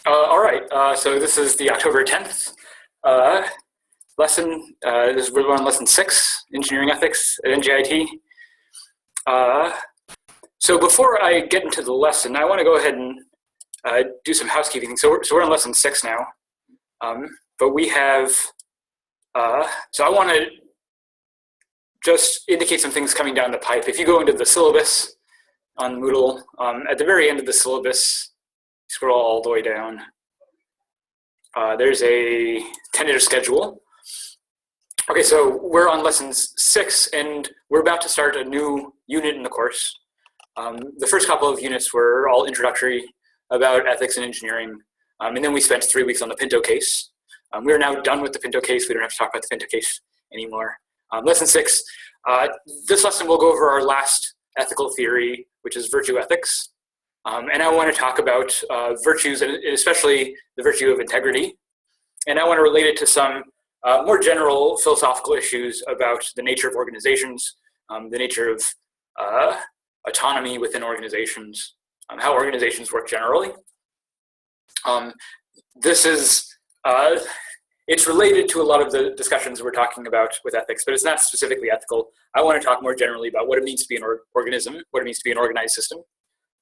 All right, so this is the October 10th lesson. We're on lesson 6, Engineering Ethics at NJIT. So before I get into the lesson, I want to go ahead and do some housekeeping. So we're on lesson 6 now, but we have, so I want to just indicate some things coming down the pipe. If you go into the syllabus on Moodle, at the very end of the syllabus, scroll all the way down. There's a tentative schedule. Okay, so we're on lesson 6, and we're about to start a new unit in the course. The first couple of units were all introductory about ethics and engineering, and then we spent 3 weeks on the Pinto case. We're now done with the Pinto case. We don't have to talk about the Pinto case anymore. Lesson 6, this lesson will go over our last ethical theory, which is virtue ethics. And I want to talk about virtues, and especially the virtue of integrity. And I want to relate it to some more general philosophical issues about the nature of organizations, the nature of autonomy within organizations, how organizations work generally. This is, it's related to a lot of the discussions we're talking about with ethics, but it's not specifically ethical. I want to talk more generally about what it means to be an organism, what it means to be an organized system,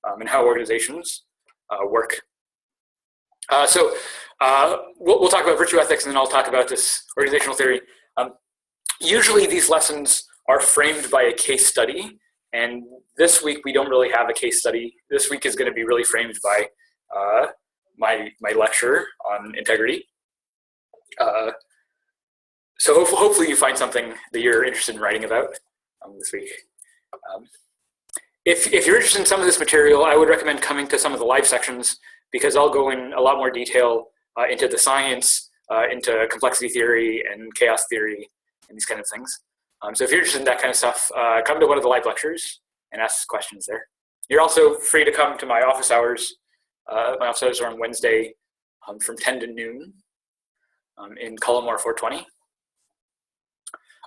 and how organizations work. So we'll talk about virtue ethics, and then I'll talk about this organizational theory. Usually these lessons are framed by a case study, and this week we don't really have a case study. This week is going to be really framed by my lecture on integrity. So hopefully you find something that you're interested in writing about this week. If you're interested in some of this material, I would recommend coming to some of the live sections, because I'll go in a lot more detail into the science, into complexity theory and chaos theory and these kind of things. So if you're interested in that kind of stuff, come to one of the live lectures and ask questions there. You're also free to come to my office hours. My office hours are on Wednesday from 10 to noon in Cullimore 420.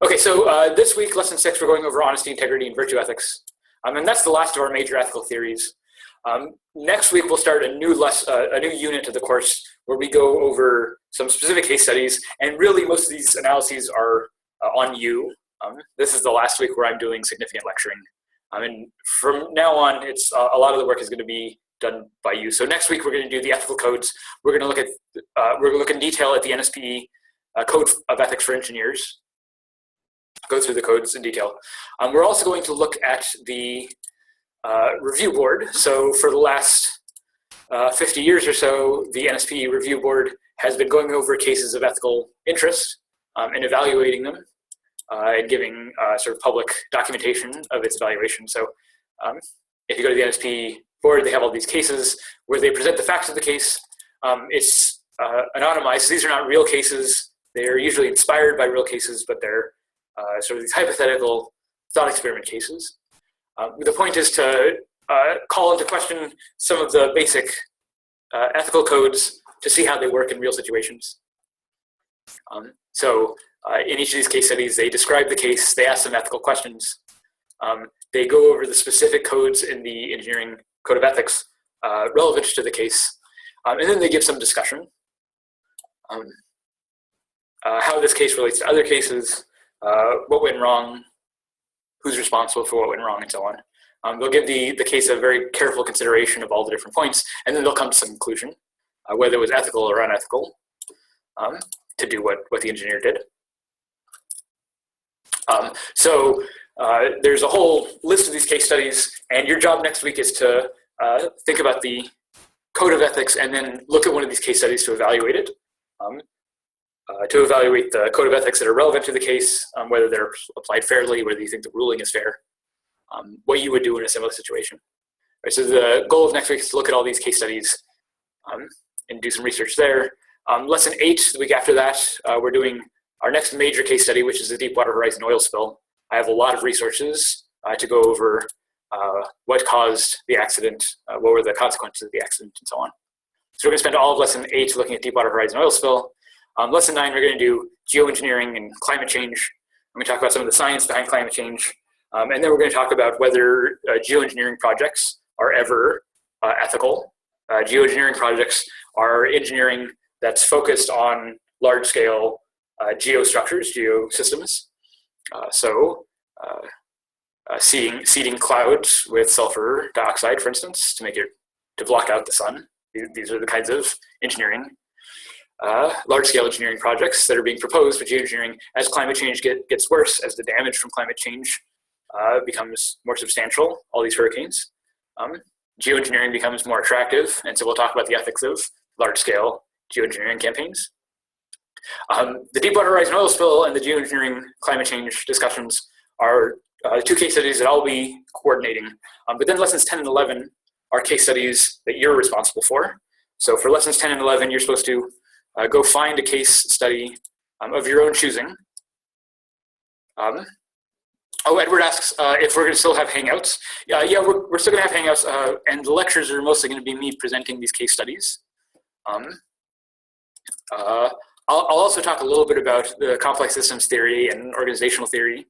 Okay, so this week, lesson 6, we're going over honesty, integrity, and virtue ethics. And that's the last of our major ethical theories. Next week, we'll start a new unit of the course where we go over some specific case studies, and really most of these analyses are on you. This is the last week where I'm doing significant lecturing. And from now on, it's a lot of the work is going to be done by you. So next week, we're going to do the ethical codes. We're going to look at we're going to look in detail at the NSPE Code of Ethics for Engineers. Go through the codes in detail. We're also going to look at the review board. So for the last 50 years or so, the NSPE review board has been going over cases of ethical interest and evaluating them and giving sort of public documentation of its evaluation. So if you go to the NSPE board, they have all these cases where they present the facts of the case. It's anonymized. So these are not real cases. They're usually inspired by real cases, but they're sort of these hypothetical thought experiment cases. The point is to call into question some of the basic ethical codes to see how they work in real situations. So in each of these case studies, they describe the case, they ask some ethical questions. They go over the specific codes in the engineering code of ethics relevant to the case, and then they give some discussion. How this case relates to other cases, what went wrong, who's responsible for what went wrong, and so on. They'll give the case a very careful consideration of all the different points, and then they'll come to some conclusion, whether it was ethical or unethical, to do what the engineer did. So there's a whole list of these case studies, and your job next week is to think about the code of ethics and then look at one of these case studies to evaluate it. To evaluate the code of ethics that are relevant to the case, whether they're applied fairly, whether you think the ruling is fair, what you would do in a similar situation. Right, so the goal of next week is to look at all these case studies and do some research there. Lesson 8, the week after that, we're doing our next major case study, which is the Deepwater Horizon oil spill. I have a lot of resources to go over what caused the accident, what were the consequences of the accident, and so on. So we're going to spend all of lesson 8 looking at Deepwater Horizon oil spill. Lesson 9, we're going to do geoengineering and climate change. I'm going to talk about some of the science behind climate change. And then we're going to talk about whether geoengineering projects are ever ethical Geoengineering projects are engineering that's focused on large-scale geostructures, geosystems. Seeding clouds with sulfur dioxide, for instance, to block out the sun. These are the kinds of engineering, large-scale engineering projects that are being proposed with geoengineering as climate change gets worse, as the damage from climate change becomes more substantial, all these hurricanes. Geoengineering becomes more attractive, and so we'll talk about the ethics of large-scale geoengineering campaigns. The Deepwater Horizon oil spill and the geoengineering climate change discussions are two case studies that I'll be coordinating. But then lessons 10 and 11 are case studies that you're responsible for. So for lessons 10 and 11, you're supposed to go find a case study of your own choosing. Edward asks if we're going to still have Hangouts. Yeah, we're still going to have Hangouts, and the lectures are mostly going to be me presenting these case studies. I'll also talk a little bit about the complex systems theory and organizational theory,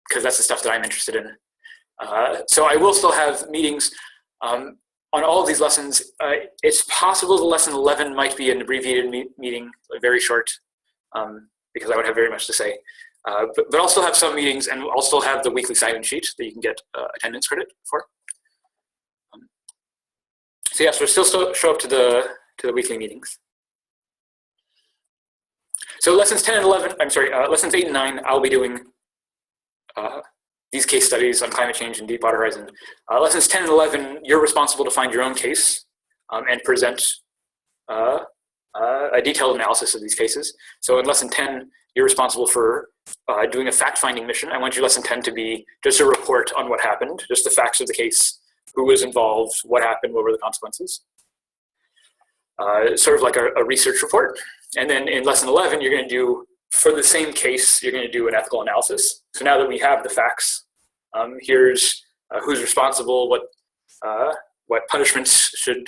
because that's the stuff that I'm interested in. So I will still have meetings on all of these lessons. It's possible the lesson 11 might be an abbreviated meeting, very short, because I would have very much to say. But I'll still have some meetings, and I'll still have the weekly sign-in sheet that you can get attendance credit for. So yeah, so still show up to the weekly meetings. So lessons 10 and 11, lessons 8 and 9, I'll be doing these case studies on climate change and Deepwater Horizon. Lessons 10 and 11, you're responsible to find your own case and present a detailed analysis of these cases. So in lesson 10, you're responsible for doing a fact-finding mission. I want your lesson 10 to be just a report on what happened, just the facts of the case, who was involved, what happened, what were the consequences. Sort of like a research report. And then in lesson 11, you're going to do, for the same case, you're going to do an ethical analysis. So now that we have the facts, here's who's responsible, what punishments should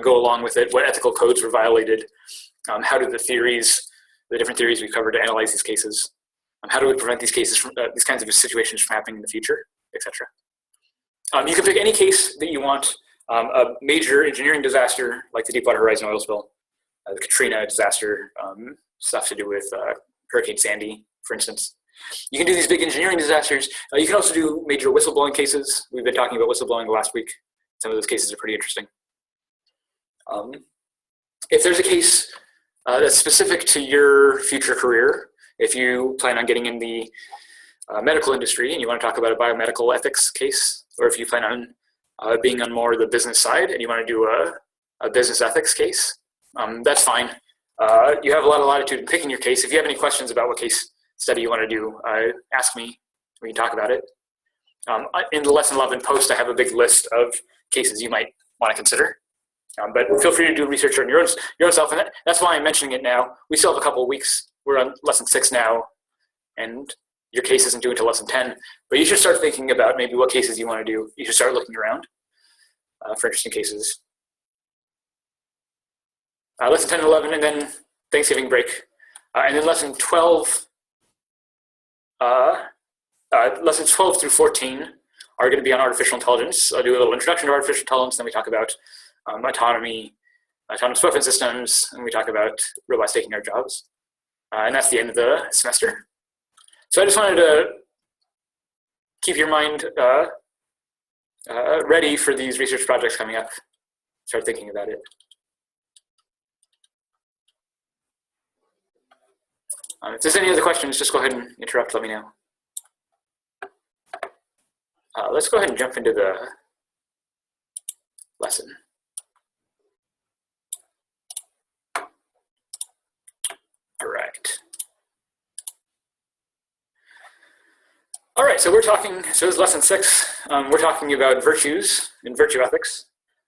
go along with it, what ethical codes were violated, how do the different theories we covered to analyze these cases, how do we prevent these cases from these kinds of situations from happening in the future, etc. You can pick any case that you want. A major engineering disaster like the Deepwater Horizon oil spill, the Katrina disaster, stuff to do with Hurricane Sandy, for instance. You can do these big engineering disasters. You can also do major whistleblowing cases. We've been talking about whistleblowing the last week. Some of those cases are pretty interesting. If there's a case that's specific to your future career, if you plan on getting in the medical industry and you want to talk about a biomedical ethics case, or if you plan on being on more the business side and you want to do a business ethics case, that's fine. You have a lot of latitude in picking your case. If you have any questions about what case study you want to do, ask me. We can talk about it. In the lesson 11 post, I have a big list of cases you might want to consider. But feel free to do research on your own self. And that's why I'm mentioning it now. We still have a couple of weeks. We're on lesson 6 now, and your case isn't due until lesson 10. But you should start thinking about maybe what cases you want to do. You should start looking around for interesting cases. Lesson 10 and 11, and then Thanksgiving break. And then lesson 12, lessons 12 through 14 are going to be on artificial intelligence. I'll do a little introduction to artificial intelligence, then we talk about autonomy, autonomous weapon systems, and we talk about robots taking our jobs. And that's the end of the semester. So I just wanted to keep your mind ready for these research projects coming up. Start thinking about it. If there's any other questions, just go ahead and interrupt, let me know. Let's go ahead and jump into the lesson. All right, so this is lesson 6. We're talking about virtues and virtue ethics.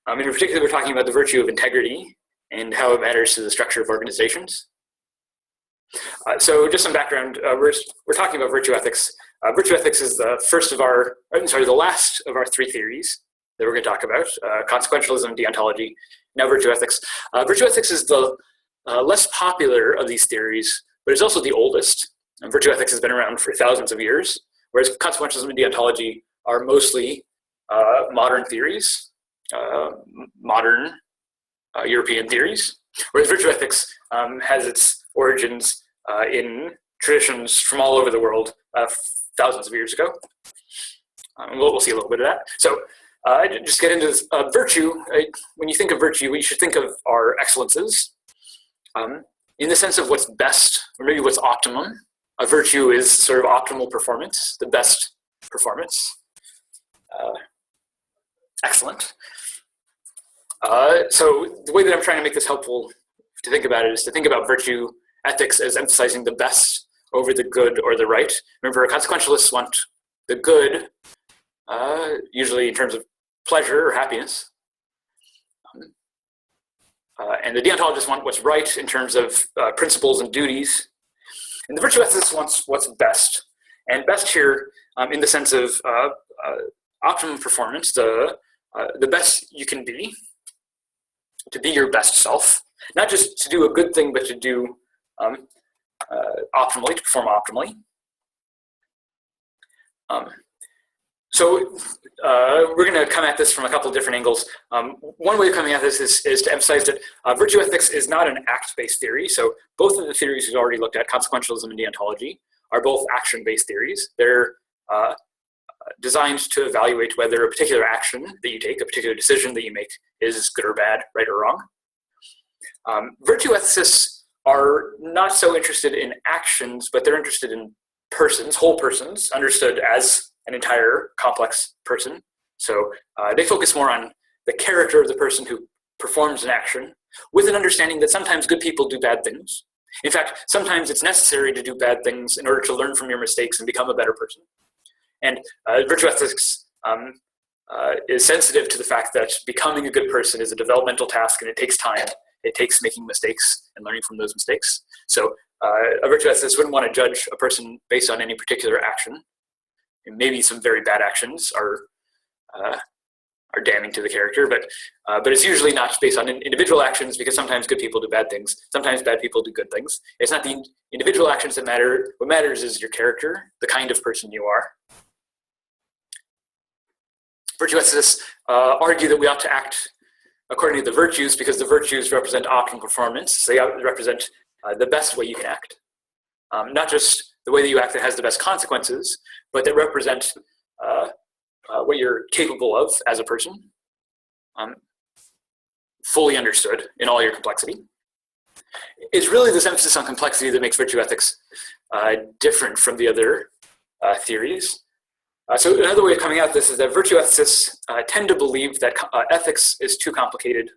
In particular, we're talking about the virtue of integrity and how it matters to the structure of organizations. So just some background, we're talking about virtue ethics. Virtue ethics is the last of our 3 theories that we're going to talk about, consequentialism, deontology, now virtue ethics. Virtue ethics is the less popular of these theories, but it's also the oldest. And virtue ethics has been around for thousands of years, whereas consequentialism and deontology are mostly modern theories. modern European theories, whereas virtue ethics has its origins in traditions from all over the world thousands of years ago. We'll see a little bit of that. So just get into this. Virtue, when you think of virtue, what you should think of are excellences. In the sense of what's best, or maybe what's optimum. A virtue is sort of optimal performance, the best performance. Excellent. So the way that I'm trying to make this helpful to think about it is to think about virtue ethics as emphasizing the best over the good or the right. Remember, consequentialists want the good, usually in terms of pleasure or happiness. And the deontologists want what's right in terms of principles and duties. And the virtue ethicist wants what's best. And best here, in the sense of optimum performance, the best you can be, to be your best self. Not just to do a good thing, but to do optimally, to perform optimally. So we're going to come at this from a couple of different angles. One way of coming at this is to emphasize that virtue ethics is not an act-based theory. So both of the theories we've already looked at, consequentialism and deontology, are both action-based theories. They're designed to evaluate whether a particular action that you take, a particular decision that you make, is good or bad, right or wrong. Virtue ethicists are not so interested in actions, but they're interested in persons, whole persons, understood as an entire complex person. So they focus more on the character of the person who performs an action, with an understanding that sometimes good people do bad things. In fact, sometimes it's necessary to do bad things in order to learn from your mistakes and become a better person. And virtue ethics is sensitive to the fact that becoming a good person is a developmental task and it takes time. It takes making mistakes and learning from those mistakes. So a virtue ethicist wouldn't want to judge a person based on any particular action. And maybe some very bad actions are damning to the character, but it's usually not based on individual actions, because sometimes good people do bad things, sometimes bad people do good things. It's not the individual actions that matter. What matters is your character, the kind of person you are. Virtue ethicists argue that we ought to act according to the virtues, because the virtues represent optimal performance. They represent the best way you can act. Not just the way that you act that has the best consequences, but that represent what you're capable of as a person, fully understood in all your complexity. It's really this emphasis on complexity that makes virtue ethics different from the other theories. So another way of coming at this is that virtue ethicists tend to believe that ethics is too complicated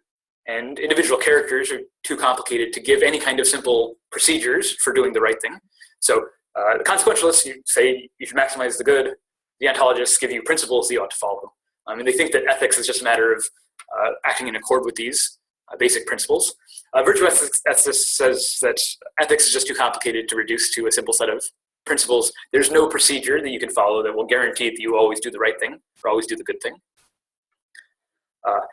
and individual characters are too complicated to give any kind of simple procedures for doing the right thing. So the consequentialists, you say you should maximize the good. The ontologists give you principles that you ought to follow. And they think that ethics is just a matter of acting in accord with these basic principles. Virtue ethicist says that ethics is just too complicated to reduce to a simple set of principles. There's no procedure that you can follow that will guarantee that you always do the right thing or always do the good thing.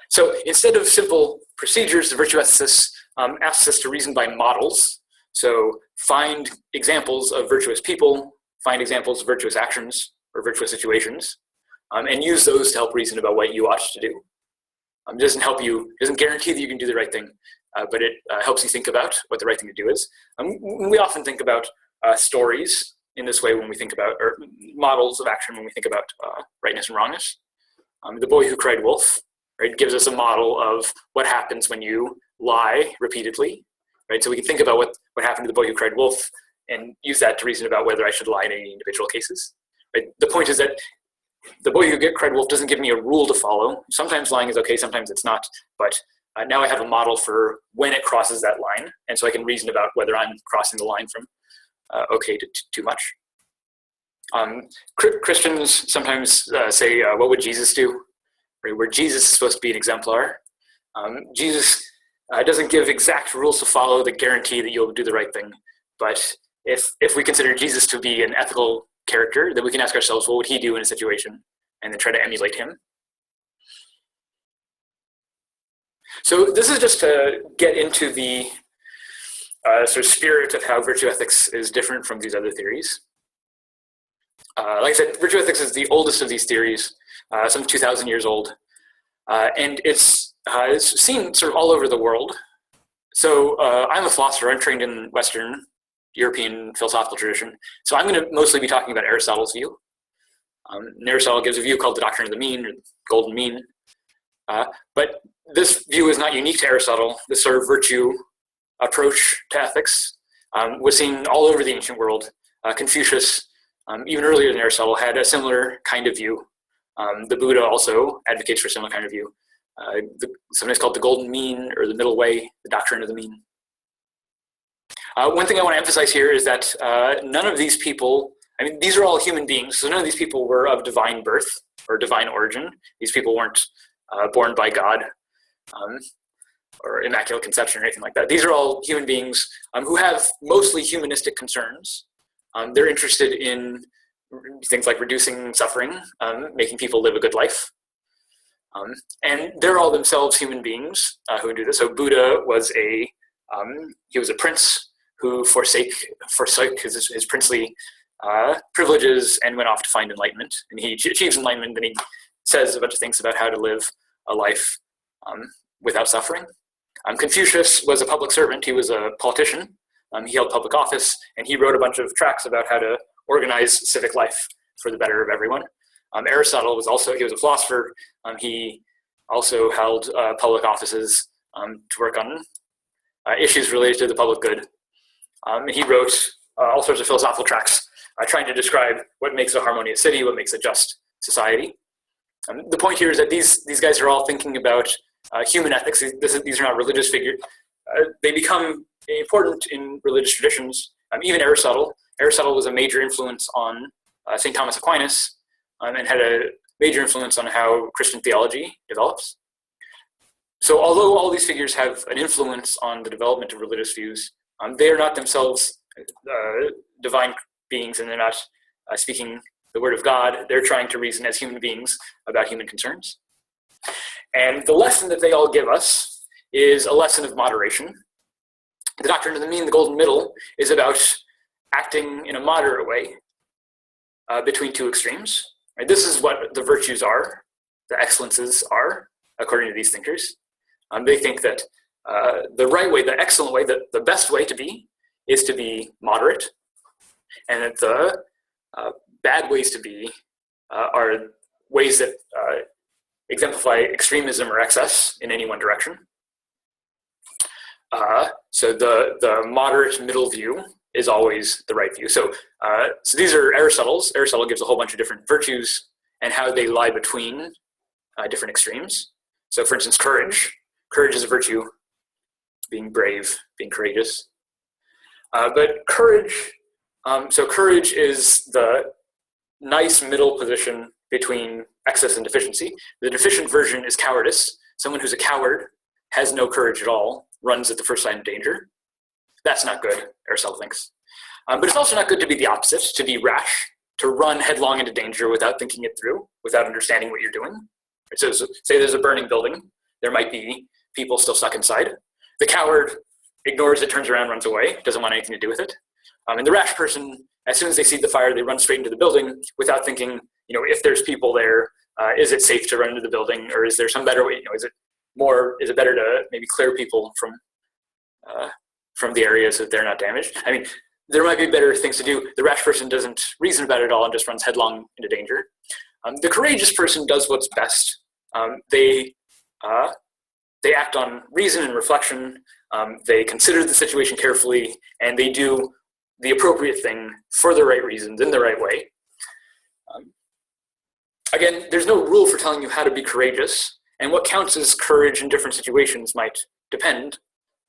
So instead of simple procedures, the virtue ethicist asks us to reason by models. So find examples of virtuous people, find examples of virtuous actions or virtuous situations, and use those to help reason about what you ought to do. It doesn't guarantee that you can do the right thing, but it helps you think about what the right thing to do is. We often think about stories in this way when we think about, or models of action when we think about rightness and wrongness. The Boy Who Cried Wolf, right, gives us a model of what happens when you lie repeatedly, right? So we can think about what happened to the Boy Who Cried Wolf and use that to reason about whether I should lie in any individual cases. Right? The point is that the Boy Who Cried Wolf doesn't give me a rule to follow. Sometimes lying is okay, sometimes it's not, but now I have a model for when it crosses that line, and so I can reason about whether I'm crossing the line from okay to too much. Christians sometimes say, what would Jesus do? Right? Where Jesus is supposed to be an exemplar. Jesus doesn't give exact rules to follow that guarantee that you'll do the right thing, but if we consider Jesus to be an ethical character, then we can ask ourselves, what would he do in a situation, and then try to emulate him. So this is just to get into the sort of spirit of how virtue ethics is different from these other theories. Like I said, virtue ethics is the oldest of these theories, some 2,000 years old. And it's seen sort of all over the world. So I'm a philosopher. I'm trained in Western European philosophical tradition. So I'm going to mostly be talking about Aristotle's view. Aristotle gives a view called the doctrine of the mean, or golden mean. But this view is not unique to Aristotle. This sort of virtue approach to ethics was seen all over the ancient world. Confucius, even earlier than Aristotle, had a similar kind of view. The Buddha also advocates for a similar kind of view. Sometimes called the golden mean or the middle way, the doctrine of the mean. One thing I want to emphasize here is that none of these people, I mean, these are all human beings, so none of these people were of divine birth or divine origin. These people weren't born by God or immaculate conception or anything like that. These are all human beings who have mostly humanistic concerns. They're interested in things like reducing suffering, making people live a good life. And they're all themselves human beings who do this. So Buddha was he was a prince who forsook his princely privileges and went off to find enlightenment. And he achieves enlightenment, and he says a bunch of things about how to live a life without suffering. Confucius was a public servant. He was a politician. He held public office, and he wrote a bunch of tracts about how to organize civic life for the better of everyone. Aristotle was he was a philosopher. He also held public offices to work on issues related to the public good. He wrote all sorts of philosophical tracts trying to describe what makes a harmonious city, what makes a just society. The point here is that these guys are all thinking about human ethics. These are not religious figures. They become important in religious traditions. Even Aristotle was a major influence on St. Thomas Aquinas, and had a major influence on how Christian theology develops. So although all these figures have an influence on the development of religious views, they are not themselves divine beings, and they're not speaking the word of God. They're trying to reason as human beings about human concerns. And the lesson that they all give us is a lesson of moderation. The doctrine of the mean, the golden middle, is about acting in a moderate way between two extremes. Right? This is what the virtues are, the excellences are, according to these thinkers. They think that the right way, the excellent way, the best way to be is to be moderate, and that the bad ways to be are ways that exemplify extremism or excess in any one direction. So the moderate middle view is always the right view. So these are Aristotle's. Aristotle gives a whole bunch of different virtues and how they lie between different extremes. So for instance, courage. Courage is a virtue, being brave, being courageous. But courage, so courage is the nice middle position between excess and deficiency. The deficient version is cowardice. Someone who's a coward, has no courage at all, runs at the first sign of danger. That's not good, Aristotle thinks. But it's also not good to be the opposite, to be rash, to run headlong into danger without thinking it through, without understanding what you're doing. So say there's a burning building, there might be people still stuck inside. The coward ignores it, turns around, runs away, doesn't want anything to do with it. And the rash person, as soon as they see the fire, they run straight into the building without thinking, if there's people there, is it safe to run into the building, or is there some better way? Is it better to maybe clear people from the area so that they're not damaged? I mean, there might be better things to do. The rash person doesn't reason about it at all and just runs headlong into danger. The courageous person does what's best. They act on reason and reflection. They consider the situation carefully, and they do the appropriate thing for the right reasons in the right way. Again, there's no rule for telling you how to be courageous, and what counts as courage in different situations might depend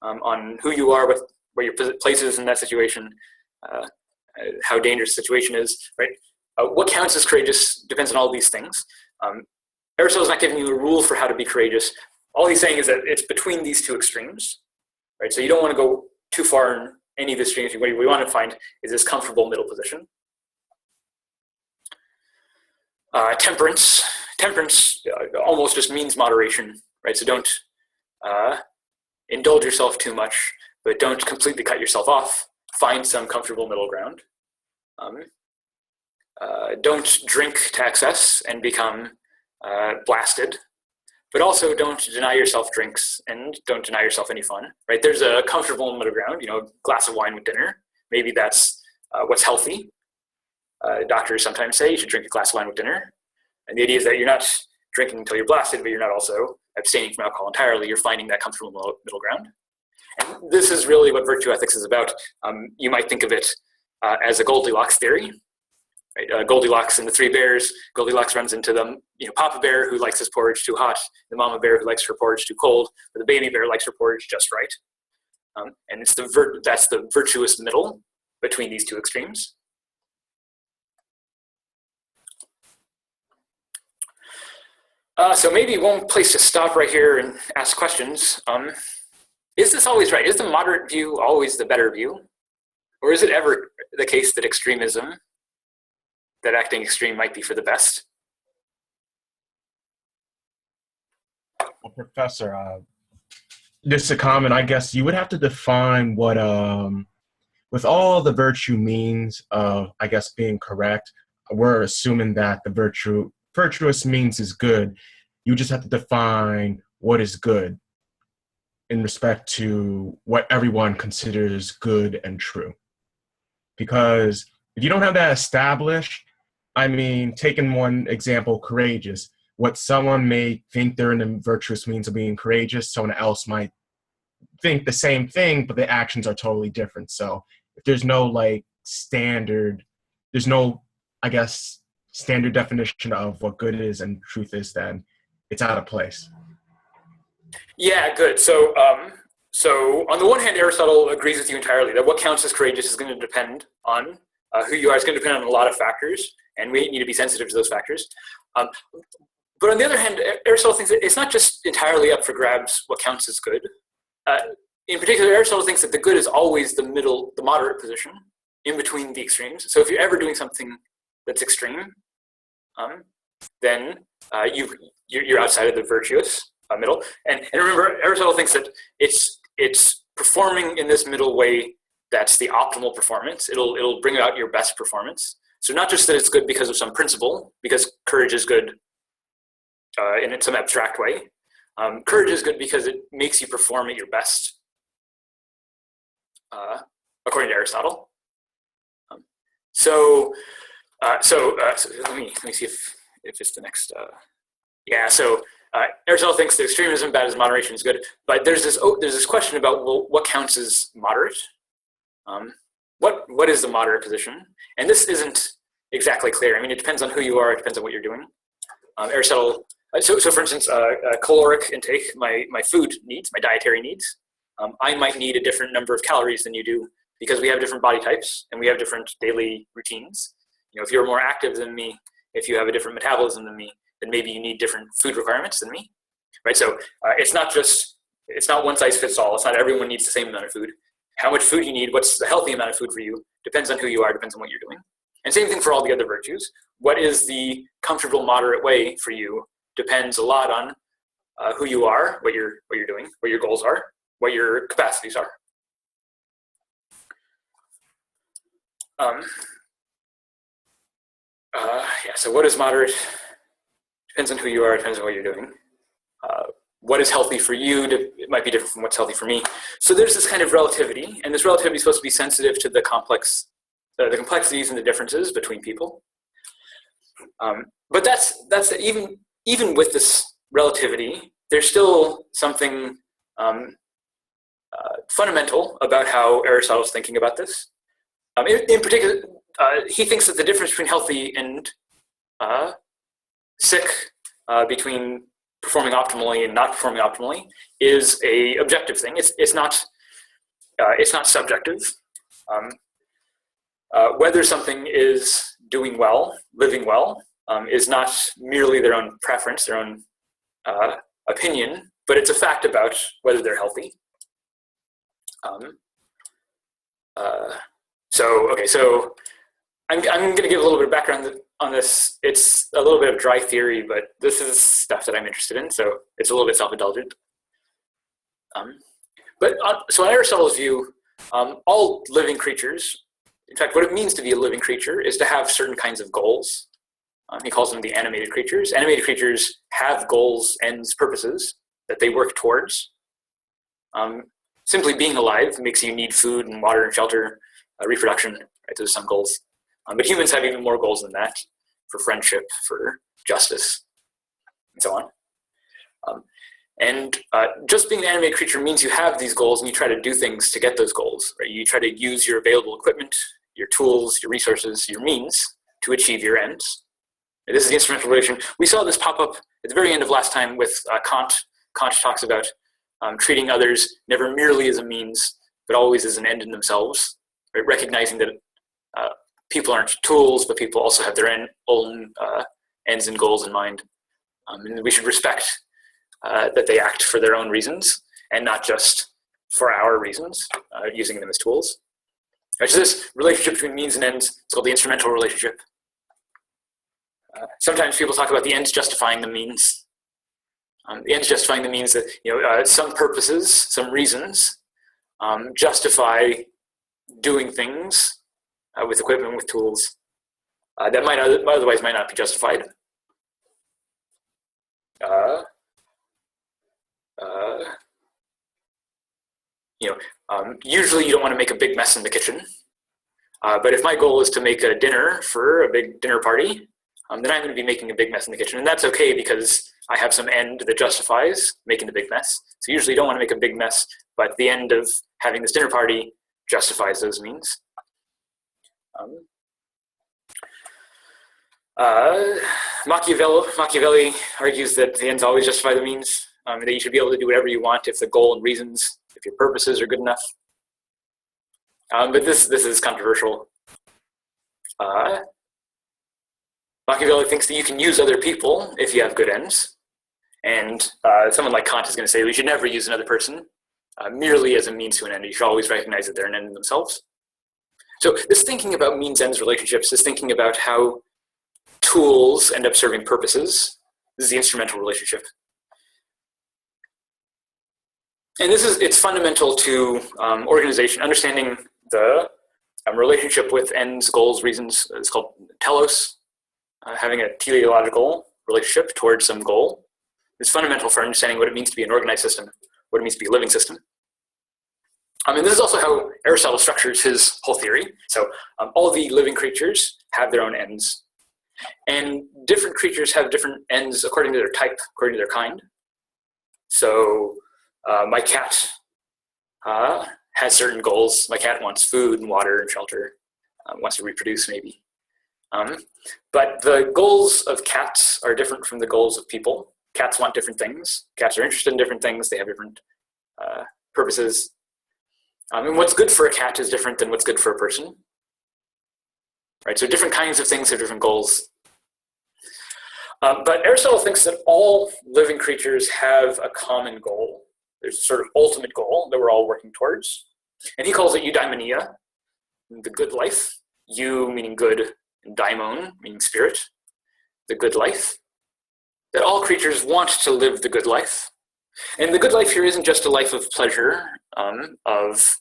on who you are, where your place is in that situation, how dangerous the situation is, right? What counts as courageous depends on all these things. Aristotle's not giving you a rule for how to be courageous. All he's saying is that it's between these two extremes, right? So you don't want to go too far in any of the extremes. What we want to find is this comfortable middle position. Temperance almost just means moderation, right? So don't indulge yourself too much, but don't completely cut yourself off. Find some comfortable middle ground. Don't drink to excess and become blasted. but also don't deny yourself drinks and don't deny yourself any fun, right? There's a comfortable middle ground, you know, a glass of wine with dinner. Maybe that's what's healthy. Doctors sometimes say you should drink a glass of wine with dinner. And the idea is that you're not drinking until you're blasted, but you're not also abstaining from alcohol entirely. You're finding that comfortable middle ground. And this is really what virtue ethics is about. You might think of it as a Goldilocks theory. Right? Goldilocks and the three bears. Goldilocks runs into the Papa bear who likes his porridge too hot, the mama bear who likes her porridge too cold, but the baby bear likes her porridge just right. And it's that's the virtuous middle between these two extremes. So maybe one place to stop right here and ask questions. Is this always right? Is the moderate view always the better view? Or is it ever the case that extremism, that acting extreme might be for the best? Well, Professor, just a comment, I guess you would have to define what, with all the virtue means of, I guess, being correct, we're assuming that the virtuous means is good. You just have to define what is good in respect to what everyone considers good and true. Because if you don't have that established, I mean, taking one example, courageous, what someone may think they're in the virtuous means of being courageous, someone else might think the same thing, but the actions are totally different. So if there's no there's no, I guess, standard definition of what good is and truth is, then it's out of place. Yeah, good. So on the one hand, Aristotle agrees with you entirely that what counts as courageous is going to depend on who you are. It's going to depend on a lot of factors, and we need to be sensitive to those factors. But on the other hand, Aristotle thinks that it's not just entirely up for grabs what counts as good. In particular, Aristotle thinks that the good is always the moderate position in between the extremes. So if you're ever doing something that's extreme, then you're outside of the virtuous middle. And remember, Aristotle thinks that it's performing in this middle way that's the optimal performance. It'll bring out your best performance. So not just that it's good because of some principle, because courage is good in some abstract way. Courage is good because it makes you perform at your best, according to Aristotle. So let me see if it's the next. So Aristotle thinks that extremism bad as moderation is good, but there's this question about, well, what counts as moderate? What is the moderate position? And this isn't exactly clear. I mean, it depends on who you are. It depends on what you're doing. Aristotle. So for instance, caloric intake, my food needs, my dietary needs. I might need a different number of calories than you do because we have different body types and we have different daily routines. If you're more active than me, if you have a different metabolism than me, then maybe you need different food requirements than me, right? So it's not one size fits all. It's not everyone needs the same amount of food. How much food you need, what's the healthy amount of food for you, depends on who you are, depends on what you're doing. And same thing for all the other virtues. What is the comfortable, moderate way for you depends a lot on who you are, what you're doing, what your goals are, what your capacities are. So what is moderate? Depends on who you are, depends on what you're doing. What is healthy for you, it might be different from what's healthy for me. So there's this kind of relativity, and this relativity is supposed to be sensitive to the complexities and the differences between people. But that's even with this relativity, there's still something fundamental about how Aristotle's thinking about this. In particular, he thinks that the difference between healthy and sick, between performing optimally and not performing optimally, is a objective thing. It's not subjective. Whether something is doing well, living well, is not merely their own preference, their own opinion, but it's a fact about whether they're healthy. So I'm going to give a little bit of background on this. It's a little bit of dry theory, but this is stuff that I'm interested in, so it's a little bit self-indulgent. So in Aristotle's view, all living creatures, in fact, what it means to be a living creature is to have certain kinds of goals. He calls them the animated creatures. Animated creatures have goals, ends, purposes that they work towards. Simply being alive makes you need food and water and shelter, reproduction, right? Those are some goals. But humans have even more goals than that, for friendship, for justice, and so on. And just being an animated creature means you have these goals and you try to do things to get those goals, right? You try to use your available equipment, your tools, your resources, your means to achieve your ends. This is the instrumental relation. We saw this pop up at the very end of last time with Kant. Kant talks about treating others never merely as a means, but always as an end in themselves, right? Recognizing that people aren't tools, but people also have their own ends and goals in mind. And we should respect that they act for their own reasons and not just for our reasons, using them as tools. Right, so this relationship between means and ends is called the instrumental relationship. Sometimes people talk about the ends justifying the means. The ends justifying the means that some purposes, some reasons justify doing things with equipment, with tools that otherwise might not be justified. Usually you don't want to make a big mess in the kitchen. But if my goal is to make a dinner for a big dinner party, then I'm going to be making a big mess in the kitchen. And that's okay because I have some end that justifies making the big mess. So usually you don't want to make a big mess, but the end of having this dinner party justifies those means. Machiavelli argues that the ends always justify the means, that you should be able to do whatever you want if the goal and reasons, if your purposes are good enough. But this is controversial. Machiavelli thinks that you can use other people if you have good ends. And someone like Kant is going to say we should never use another person merely as a means to an end. You should always recognize that they're an end in themselves. So this thinking about means-ends relationships is thinking about how tools end up serving purposes. This is the instrumental relationship. And it's fundamental to organization, understanding the relationship with ends, goals, reasons. It's called telos, having a teleological relationship towards some goal. It's fundamental for understanding what it means to be an organized system, what it means to be a living system. And this is also how Aristotle structures his whole theory. So all the living creatures have their own ends. And different creatures have different ends according to their type, according to their kind. So my cat has certain goals. My cat wants food and water and shelter, wants to reproduce maybe. But the goals of cats are different from the goals of people. Cats want different things. Cats are interested in different things. They have different purposes. And what's good for a cat is different than what's good for a person. Right? So different kinds of things have different goals. But Aristotle thinks that all living creatures have a common goal. There's a sort of ultimate goal that we're all working towards. And he calls it eudaimonia, the good life. Eu meaning good, and daimon meaning spirit, the good life. That all creatures want to live the good life. And the good life here isn't just a life of pleasure, of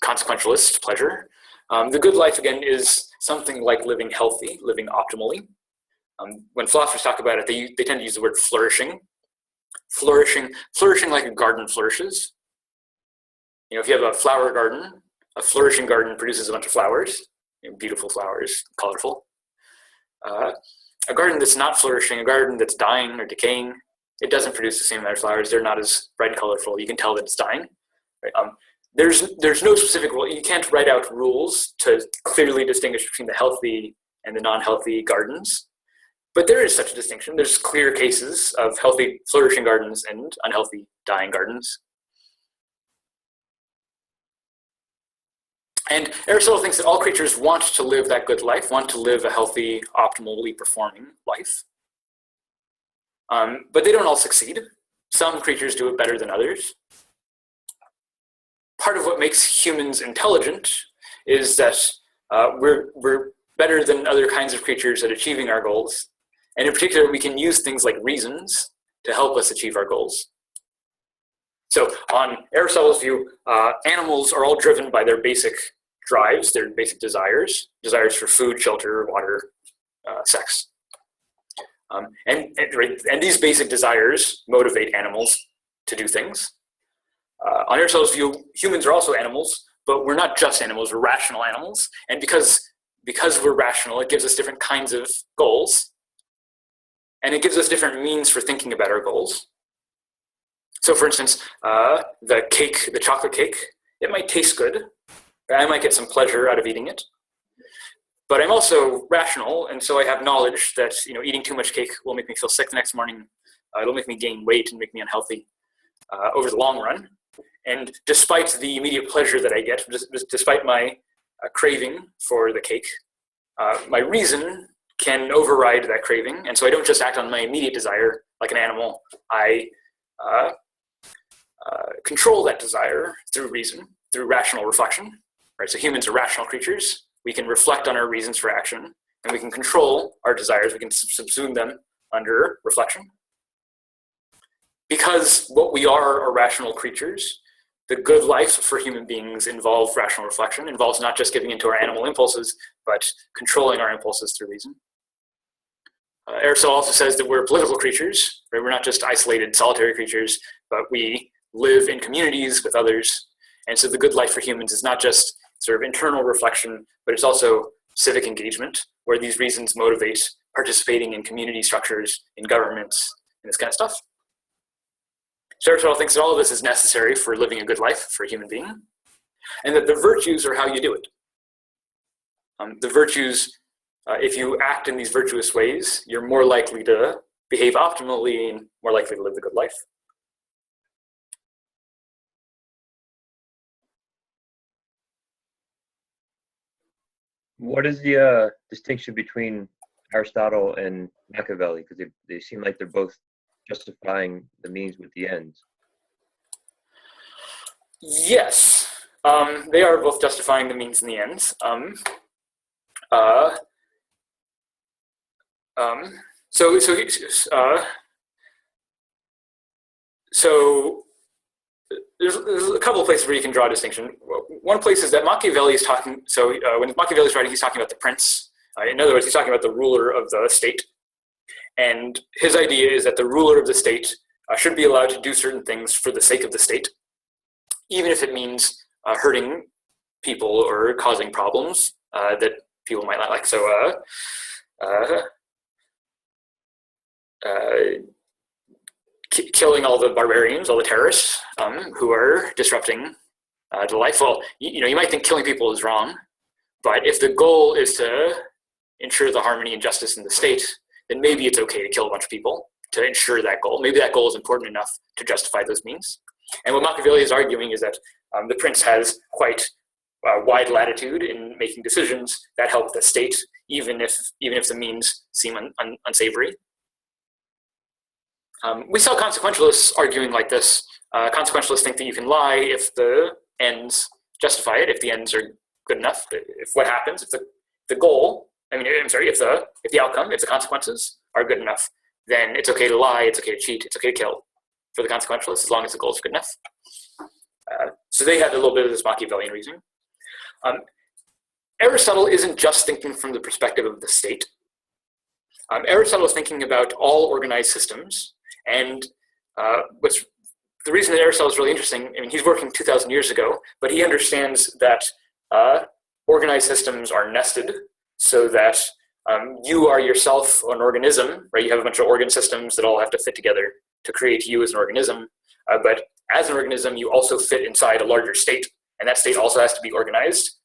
consequentialist pleasure. The good life, again, is something like living healthy, living optimally. When philosophers talk about it, they tend to use the word flourishing. Flourishing like a garden flourishes. If you have a flower garden, a flourishing garden produces a bunch of flowers, beautiful flowers, colorful. A garden that's not flourishing, a garden that's dying or decaying, it doesn't produce the same amount of flowers. They're not as bright and colorful. You can tell that it's dying. Right? There's no specific rule. You can't write out rules to clearly distinguish between the healthy and the non-healthy gardens. But there is such a distinction. There's clear cases of healthy, flourishing gardens and unhealthy, dying gardens. And Aristotle thinks that all creatures want to live that good life, want to live a healthy, optimally performing life. But they don't all succeed. Some creatures do it better than others. Part of what makes humans intelligent is that we're better than other kinds of creatures at achieving our goals. And in particular, we can use things like reasons to help us achieve our goals. So on Aristotle's view, animals are all driven by their basic drives, their basic desires for food, shelter, water, sex. And these basic desires motivate animals to do things. On Aristotle's view, humans are also animals, but we're not just animals, we're rational animals. And because we're rational, it gives us different kinds of goals. And it gives us different means for thinking about our goals. So for instance, the chocolate cake, it might taste good. I might get some pleasure out of eating it. But I'm also rational, and so I have knowledge that eating too much cake will make me feel sick the next morning. It'll make me gain weight and make me unhealthy over the long run. And despite the immediate pleasure that I get, despite my craving for the cake, my reason can override that craving. And so I don't just act on my immediate desire like an animal. I control that desire through reason, through rational reflection. Right? So humans are rational creatures. We can reflect on our reasons for action, and we can control our desires. We can subsume them under reflection. Because what we are rational creatures, the good life for human beings involves rational reflection, involves not just giving into our animal impulses, but controlling our impulses through reason. Aristotle also says that we're political creatures, right? We're not just isolated, solitary creatures, but we live in communities with others. And so the good life for humans is not just sort of internal reflection, but it's also civic engagement, where these reasons motivate participating in community structures, in governments, and this kind of stuff. So Aristotle thinks that all of this is necessary for living a good life for a human being, and that the virtues are how you do it. The virtues, if you act in these virtuous ways, you're more likely to behave optimally and more likely to live the good life. What is the distinction between Aristotle and Machiavelli? Because they seem like they're both justifying the means with the ends. Yes, they are both justifying the means and the ends. So there's a couple of places where you can draw a distinction. One place is that Machiavelli is talking, when Machiavelli is writing, he's talking about the prince. In other words, he's talking about the ruler of the state. And his idea is that the ruler of the state should be allowed to do certain things for the sake of the state, even if it means hurting people or causing problems that people might not like. So killing all the barbarians, all the terrorists who are disrupting the life. Well, you might think killing people is wrong, but if the goal is to ensure the harmony and justice in the state, then maybe it's okay to kill a bunch of people to ensure that goal. Maybe that goal is important enough to justify those means. And what Machiavelli is arguing is that the prince has quite wide latitude in making decisions that help the state, even if the means seem unsavory. We saw consequentialists arguing like this. Consequentialists think that you can lie if the ends justify it, if the ends are good enough. If what happens, if the goal, if the outcome, if the consequences are good enough, then it's okay to lie, it's okay to cheat, it's okay to kill for the consequentialists as long as the goals are good enough. So they had a little bit of this Machiavellian reasoning. Aristotle isn't just thinking from the perspective of the state. Aristotle is thinking about all organized systems, and the reason that Aristotle is really interesting, he's working 2,000 years ago, but he understands that organized systems are nested, so that you are yourself an organism, right? You have a bunch of organ systems that all have to fit together to create you as an organism. But as an organism, you also fit inside a larger state, and that state also has to be organized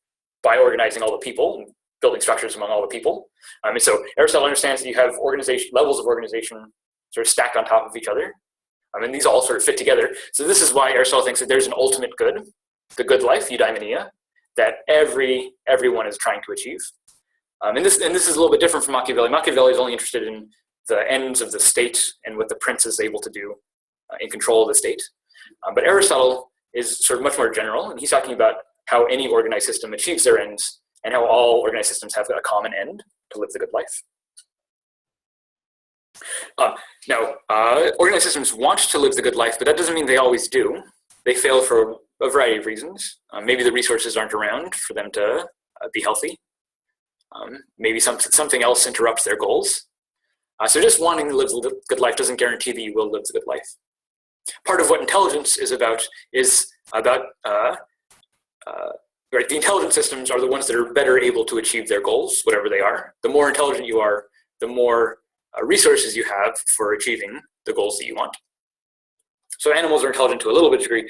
by organizing all the people and building structures among all the people. And so Aristotle understands that you have levels of organization sort of stacked on top of each other. And these all sort of fit together. So this is why Aristotle thinks that there's an ultimate good, the good life, eudaimonia, that everyone is trying to achieve. And this is a little bit different from Machiavelli. Machiavelli is only interested in the ends of the state and what the prince is able to do in control of the state. But Aristotle is sort of much more general, and he's talking about how any organized system achieves their ends and how all organized systems have a common end to live the good life. Now, organized systems want to live the good life, but that doesn't mean they always do. They fail for a variety of reasons. Maybe the resources aren't around for them to be healthy. Maybe something else interrupts their goals. So just wanting to live a good life doesn't guarantee that you will live the good life. Part of what intelligence is about right, the intelligent systems are the ones that are better able to achieve their goals, whatever they are. The more intelligent you are, the more resources you have for achieving the goals that you want. So animals are intelligent to a little bit degree.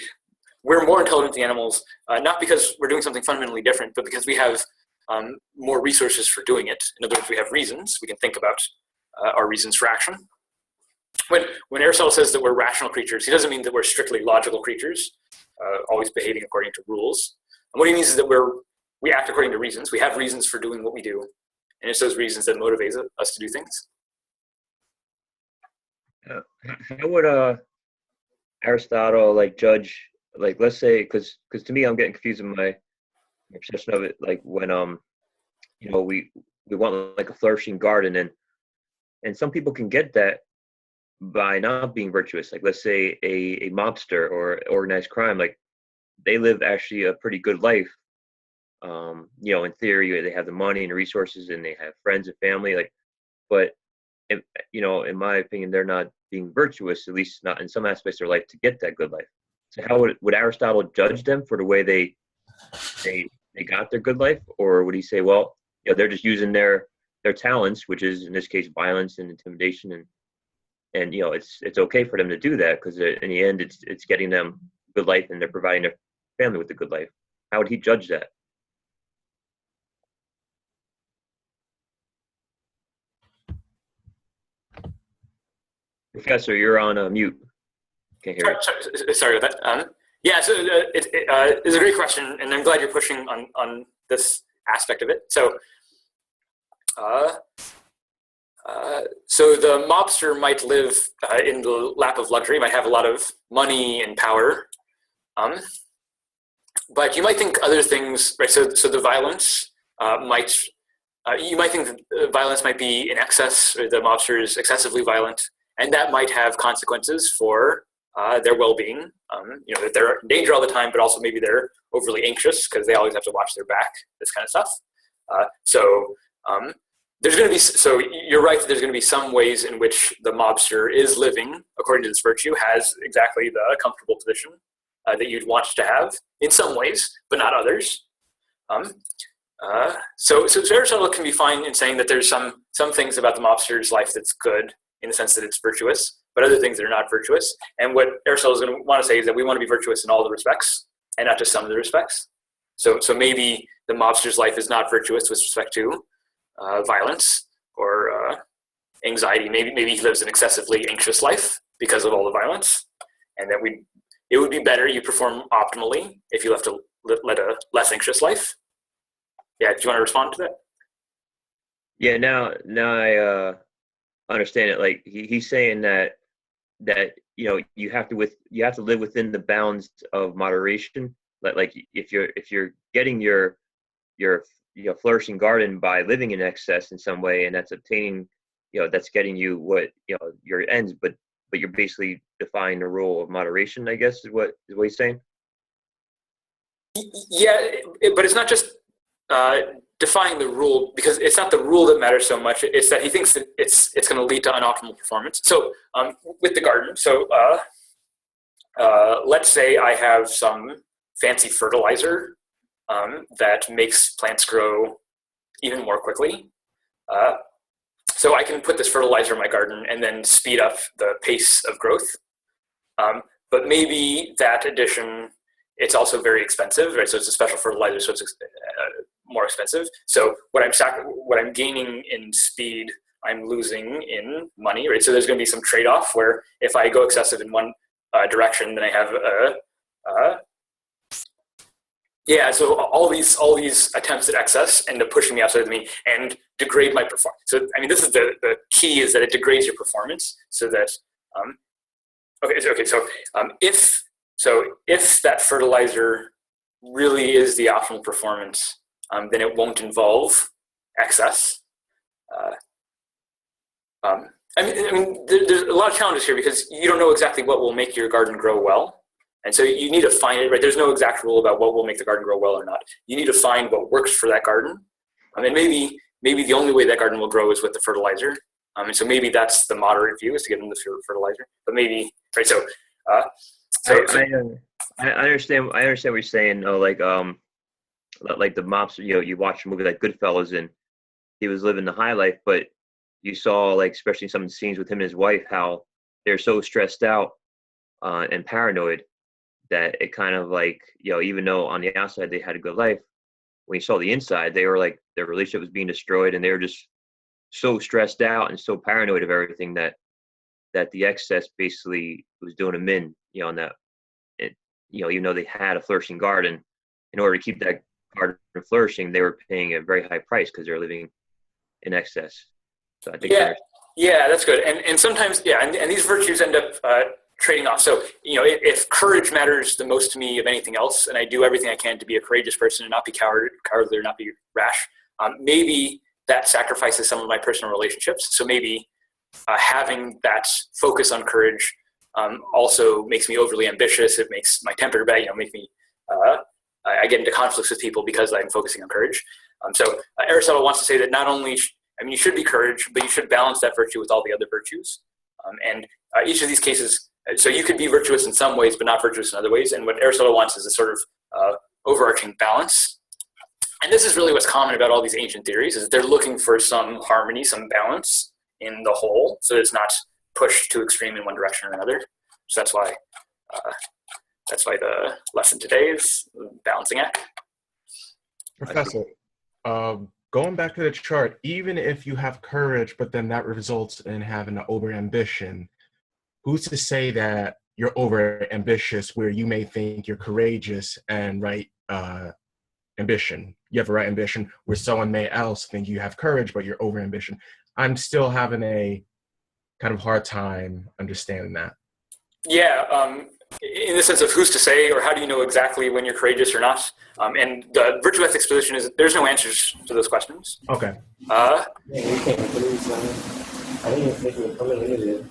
We're more intelligent than animals, not because we're doing something fundamentally different, but because we have more resources for doing it. In other words, we have reasons. We can think about our reasons for action. When Aristotle says that we're rational creatures, he doesn't mean that we're strictly logical creatures, always behaving according to rules. And what he means is that we act according to reasons. We have reasons for doing what we do, and it's those reasons that motivate us to do things. How would Aristotle like judge, like, let's say, because to me I'm getting confused in my perception of it, like when you know, we want like a flourishing garden, and some people can get that by not being virtuous. Like, let's say a mobster or organized crime, like they live actually a pretty good life. You know, in theory, they have the money and the resources, and they have friends and family. Like, but you know, in my opinion, they're not being virtuous, at least not in some aspects of their life, to get that good life. So how would Aristotle judge them for the way they got their good life, or would he say, well, you know, they're just using their talents, which is in this case violence and intimidation, and you know, it's okay for them to do that because in the end, it's getting them good life, and they're providing their family with a good life. How would he judge that? Professor, you're on mute. Can't hear you. Sorry about that. Yeah, so it's a great question, and I'm glad you're pushing on this aspect of it. So, so the mobster might live in the lap of luxury, might have a lot of money and power, but you might think other things, right? So the violence you might think that violence might be in excess, or the mobster is excessively violent, and that might have consequences for their well-being. You know, that they're in danger all the time, but also maybe they're overly anxious because they always have to watch their back, this kind of stuff. There's going to be, so you're right that there's going to be some ways in which the mobster is living according to this virtue, has exactly the comfortable position that you'd want to have in some ways, but not others. So Aristotle can be fine in saying that there's some things about the mobster's life that's good in the sense that it's virtuous, but other things that are not virtuous. And what Aristotle is going to want to say is that we want to be virtuous in all the respects and not just some of the respects. So maybe the mobster's life is not virtuous with respect to violence or anxiety. Maybe he lives an excessively anxious life because of all the violence, and that it would be better, you perform optimally if you led a less anxious life. Yeah, do you want to respond to that? Yeah, now I understand it. Like he's saying that you know, you have to live within the bounds of moderation. Like if you're getting your flourishing garden by living in excess in some way, and that's obtaining, you know, that's getting you what, you know, your ends, but you're basically defying the rule of moderation, I guess is what he's saying. Yeah, but it's not just defying the rule, because it's not the rule that matters so much. It's that he thinks that it's going to lead to unoptimal performance. So with the garden, so let's say I have some fancy fertilizer that makes plants grow even more quickly. So I can put this fertilizer in my garden and then speed up the pace of growth. But maybe that addition, it's also very expensive, right? So it's a special fertilizer, so it's more expensive. So what I'm gaining in speed, I'm losing in money, right? So there's going to be some trade-off where if I go excessive in one direction, then I have so all these attempts at excess end up pushing me outside of me and degrade my performance. So I mean, this is the key, is that it degrades your performance, so that if that fertilizer really is the optimal performance, then it won't involve excess. I mean, there's a lot of challenges here because you don't know exactly what will make your garden grow well. And so you need to find it, right? There's no exact rule about what will make the garden grow well or not. You need to find what works for that garden. And maybe the only way that garden will grow is with the fertilizer. And so maybe that's the moderate view, is to give them the fertilizer. But maybe, right? So, I understand. I understand what you're saying. Like the mops. You watch a movie like Goodfellas, and he was living the high life, but you saw, like, especially some of the scenes with him and his wife, how they're so stressed out and paranoid that it kind of like, even though on the outside they had a good life, when you saw the inside, they were like, their relationship was being destroyed, and they were just so stressed out and so paranoid of everything that the excess basically was doing them in, on that, even though they had a flourishing garden, in order to keep that garden flourishing, they were paying a very high price because they're living in excess. So I think that's good. And sometimes, and these virtues end up trading off. So, if courage matters the most to me of anything else, and I do everything I can to be a courageous person and not be cowardly or not be rash, maybe that sacrifices some of my personal relationships. So maybe having that focus on courage also makes me overly ambitious. It makes my temper bad, make me, I get into conflicts with people because I'm focusing on courage. So Aristotle wants to say that not only, you should be courage, but you should balance that virtue with all the other virtues. And each of these cases, so you could be virtuous in some ways, but not virtuous in other ways. And what Aristotle wants is a sort of overarching balance. And this is really what's common about all these ancient theories, is they're looking for some harmony, some balance in the whole, so it's not pushed too extreme in one direction or another. So that's why the lesson today is balancing act. Professor, going back to the chart, even if you have courage, but then that results in having an over-ambition, who's to say that you're over-ambitious where you may think you're courageous and right ambition? You have a right ambition where someone may else think you have courage, but you're over-ambition. I'm still having a kind of hard time understanding that. Yeah, in the sense of who's to say, or how do you know exactly when you're courageous or not? And the virtue ethics position is there's no answers to those questions. Okay. Yeah, we can't believe I didn't even think you were coming into this.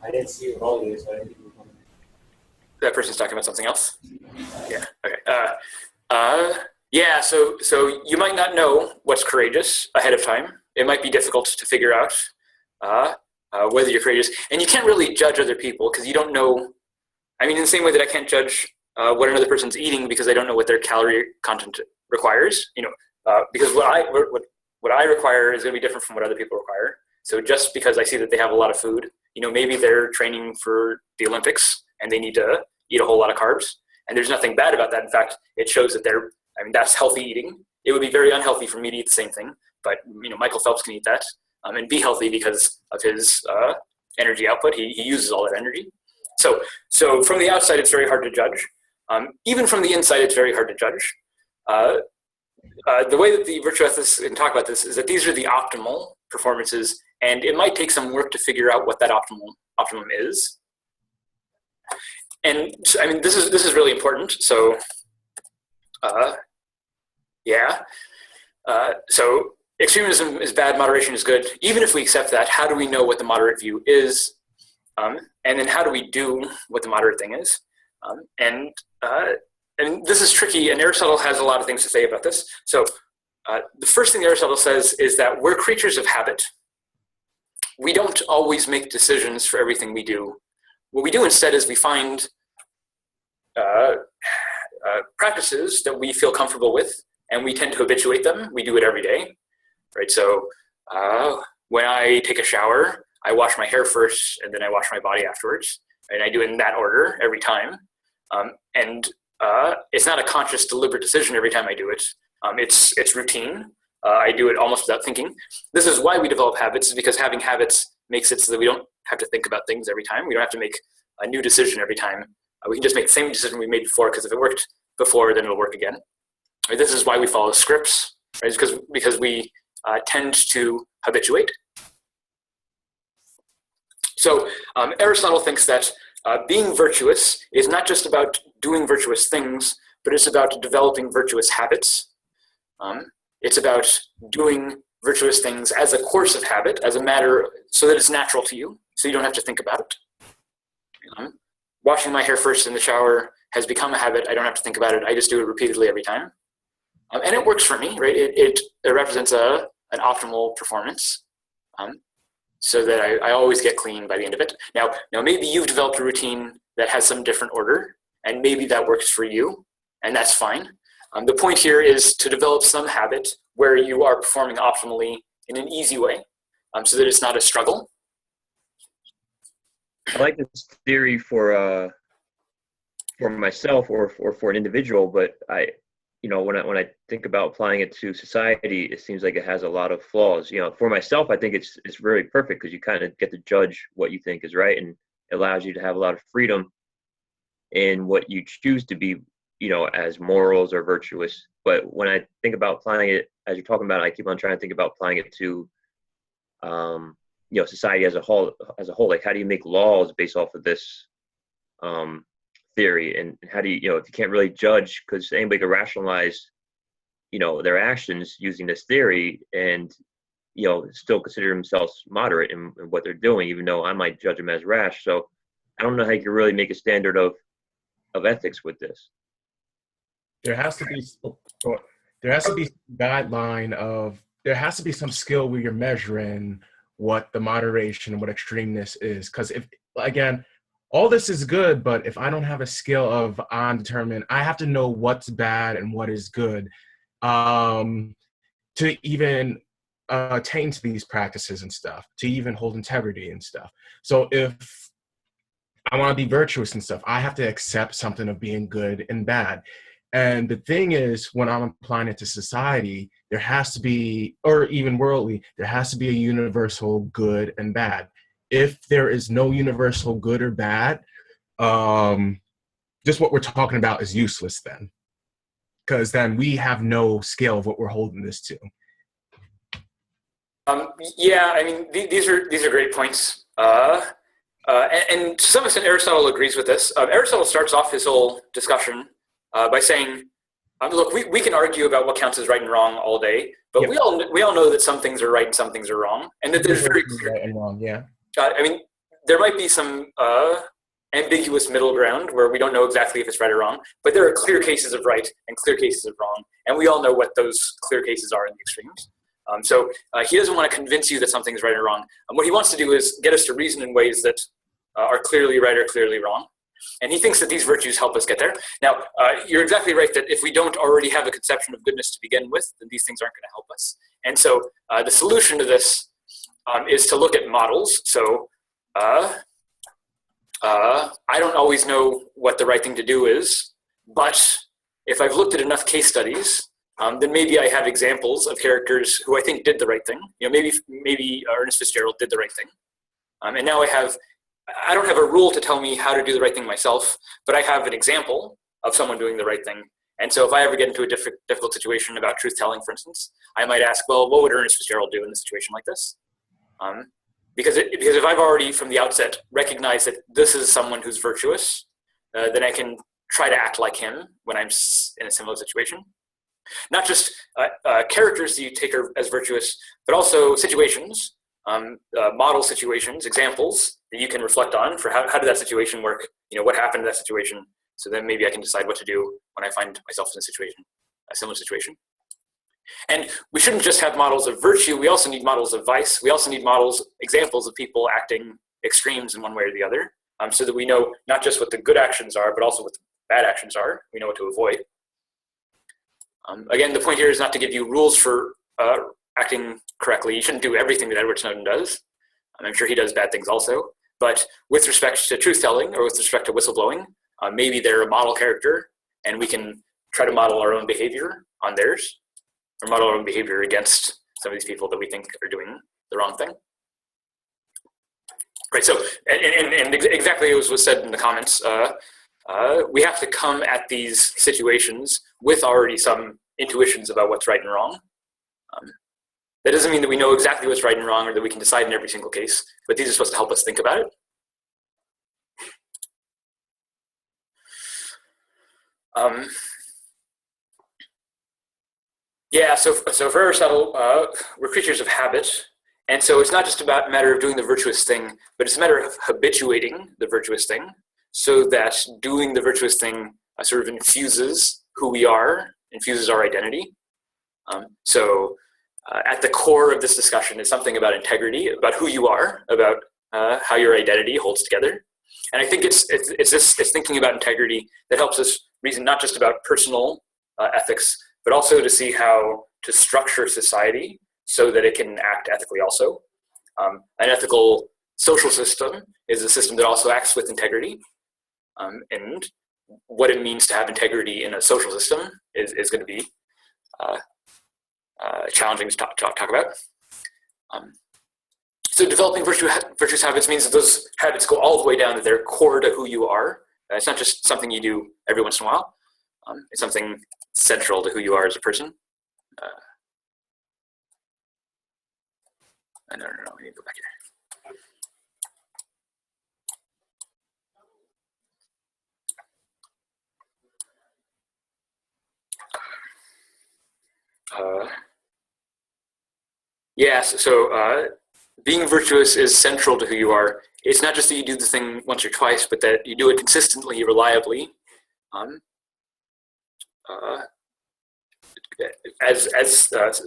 I didn't see you all this, so I didn't think you were coming. That person's talking about something else? Yeah, okay. Yeah, so you might not know what's courageous ahead of time. It might be difficult to figure out whether you're courageous. And you can't really judge other people because you don't know. In the same way that I can't judge what another person's eating because I don't know what their calorie content requires, because what I require is going to be different from what other people require. So just because I see that they have a lot of food, maybe they're training for the Olympics and they need to eat a whole lot of carbs. And there's nothing bad about that. In fact, it shows that that's healthy eating. It would be very unhealthy for me to eat the same thing, but Michael Phelps can eat that and be healthy because of his energy output. He uses all that energy. So from the outside, it's very hard to judge. Even from the inside, it's very hard to judge. The way that the virtue ethicists can talk about this is that these are the optimal performances, and it might take some work to figure out what that optimum is. And this is really important. So, so extremism is bad, moderation is good. Even if we accept that, how do we know what the moderate view is? And then how do we do what the moderate thing is? And this is tricky, and Aristotle has a lot of things to say about this. So the first thing Aristotle says is that we're creatures of habit. We don't always make decisions for everything we do. What we do instead is we find practices that we feel comfortable with, and we tend to habituate them. We do it every day, right? So when I take a shower, I wash my hair first, and then I wash my body afterwards. And I do it in that order every time. It's not a conscious, deliberate decision every time I do it. It's routine. I do it almost without thinking. This is why we develop habits, is because having habits makes it so that we don't have to think about things every time. We don't have to make a new decision every time. We can just make the same decision we made before, because if it worked before, then it'll work again. Right? This is why we follow scripts, right? It's because we tend to habituate. So Aristotle thinks that being virtuous is not just about doing virtuous things, but it's about developing virtuous habits. It's about doing virtuous things as a course of habit, as a matter, so that it's natural to you, so you don't have to think about it. Washing my hair first in the shower has become a habit. I don't have to think about it. I just do it repeatedly every time. And it works for me, right? It represents an optimal performance. so that I always get clean by the end of it. Now maybe you've developed a routine that has some different order, and maybe that works for you, and that's fine. The point here is to develop some habit where you are performing optimally in an easy way, so that it's not a struggle. I like this theory for myself or for an individual, but when I think about applying it to society, it seems like it has a lot of flaws. For myself, I think it's really perfect because you kind of get to judge what you think is right, and it allows you to have a lot of freedom in what you choose to be, as morals or virtuous. But when I think about applying it, as you're talking about, I keep on trying to think about applying it to, society as a whole. Like, how do you make laws based off of this theory, and how do you, if you can't really judge, because anybody can rationalize, their actions using this theory, and still consider themselves moderate in what they're doing, even though I might judge them as rash. So I don't know how you can really make a standard of ethics with this. There has to be guideline of, there has to be some skill where you're measuring what the moderation and what extremeness is. Because if, again, all this is good, but if I don't have a skill of determining, I have to know what's bad and what is good to even attain to these practices and stuff, to even hold integrity and stuff. So if I want to be virtuous and stuff, I have to accept something of being good and bad. And the thing is, when I'm applying it to society, there has to be, or even worldly, there has to be a universal good and bad. If there is no universal good or bad, just what we're talking about is useless then. Because then we have no scale of what we're holding this to. Yeah, I mean, these are great points. And to some extent, Aristotle agrees with this. Aristotle starts off his whole discussion by saying, look, we can argue about what counts as right and wrong all day, but we all know that some things are right and some things are wrong, and that there's very clear right and wrong. Yeah. I mean, there might be some ambiguous middle ground where we don't know exactly if it's right or wrong, but there are clear cases of right and clear cases of wrong, and we all know what those clear cases are in the extremes. So he doesn't want to convince you that something is right or wrong. What he wants to do is get us to reason in ways that are clearly right or clearly wrong. And he thinks that these virtues help us get there. Now, you're exactly right that if we don't already have a conception of goodness to begin with, then these things aren't going to help us. And so the solution to this is to look at models. So I don't always know what the right thing to do is, but if I've looked at enough case studies, then maybe I have examples of characters who I think did the right thing. Maybe Ernest Fitzgerald did the right thing. And now I don't have a rule to tell me how to do the right thing myself, but I have an example of someone doing the right thing. And so if I ever get into a difficult situation about truth-telling, for instance, I might ask, well, what would Ernest Fitzgerald do in a situation like this? Because if I've already from the outset recognized that this is someone who's virtuous, then I can try to act like him when I'm in a similar situation. Not just characters that you take as virtuous, but also situations, model situations, examples that you can reflect on for how did that situation work? What happened in that situation? So then maybe I can decide what to do when I find myself in a similar situation. And we shouldn't just have models of virtue. We also need models of vice. We also need examples of people acting extremes in one way or the other, so that we know not just what the good actions are, but also what the bad actions are. We know what to avoid. Again, the point here is not to give you rules for acting correctly. You shouldn't do everything that Edward Snowden does. I'm sure he does bad things also. But with respect to truth-telling or with respect to whistleblowing, maybe they're a model character, and we can try to model our own behavior on theirs, or model our own behavior against some of these people that we think are doing the wrong thing. Right, so, and exactly as was said in the comments, we have to come at these situations with already some intuitions about what's right and wrong. That doesn't mean that we know exactly what's right and wrong or that we can decide in every single case, but these are supposed to help us think about it. Yeah, so for Aristotle, we're creatures of habit. And so it's not just about a matter of doing the virtuous thing, but it's a matter of habituating the virtuous thing so that doing the virtuous thing sort of infuses who we are, infuses our identity. So at the core of this discussion is something about integrity, about who you are, about how your identity holds together. And I think it's thinking about integrity that helps us reason not just about personal ethics, but also to see how to structure society so that it can act ethically also. An ethical social system is a system that also acts with integrity. And what it means to have integrity in a social system is going to be challenging to talk about. So developing virtuous habits means that those habits go all the way down to their core to who you are. It's not just something you do every once in a while. It's something central to who you are as a person. No, we need to go back here. Yes, so being virtuous is central to who you are. It's not just that you do the thing once or twice, but that you do it consistently, reliably,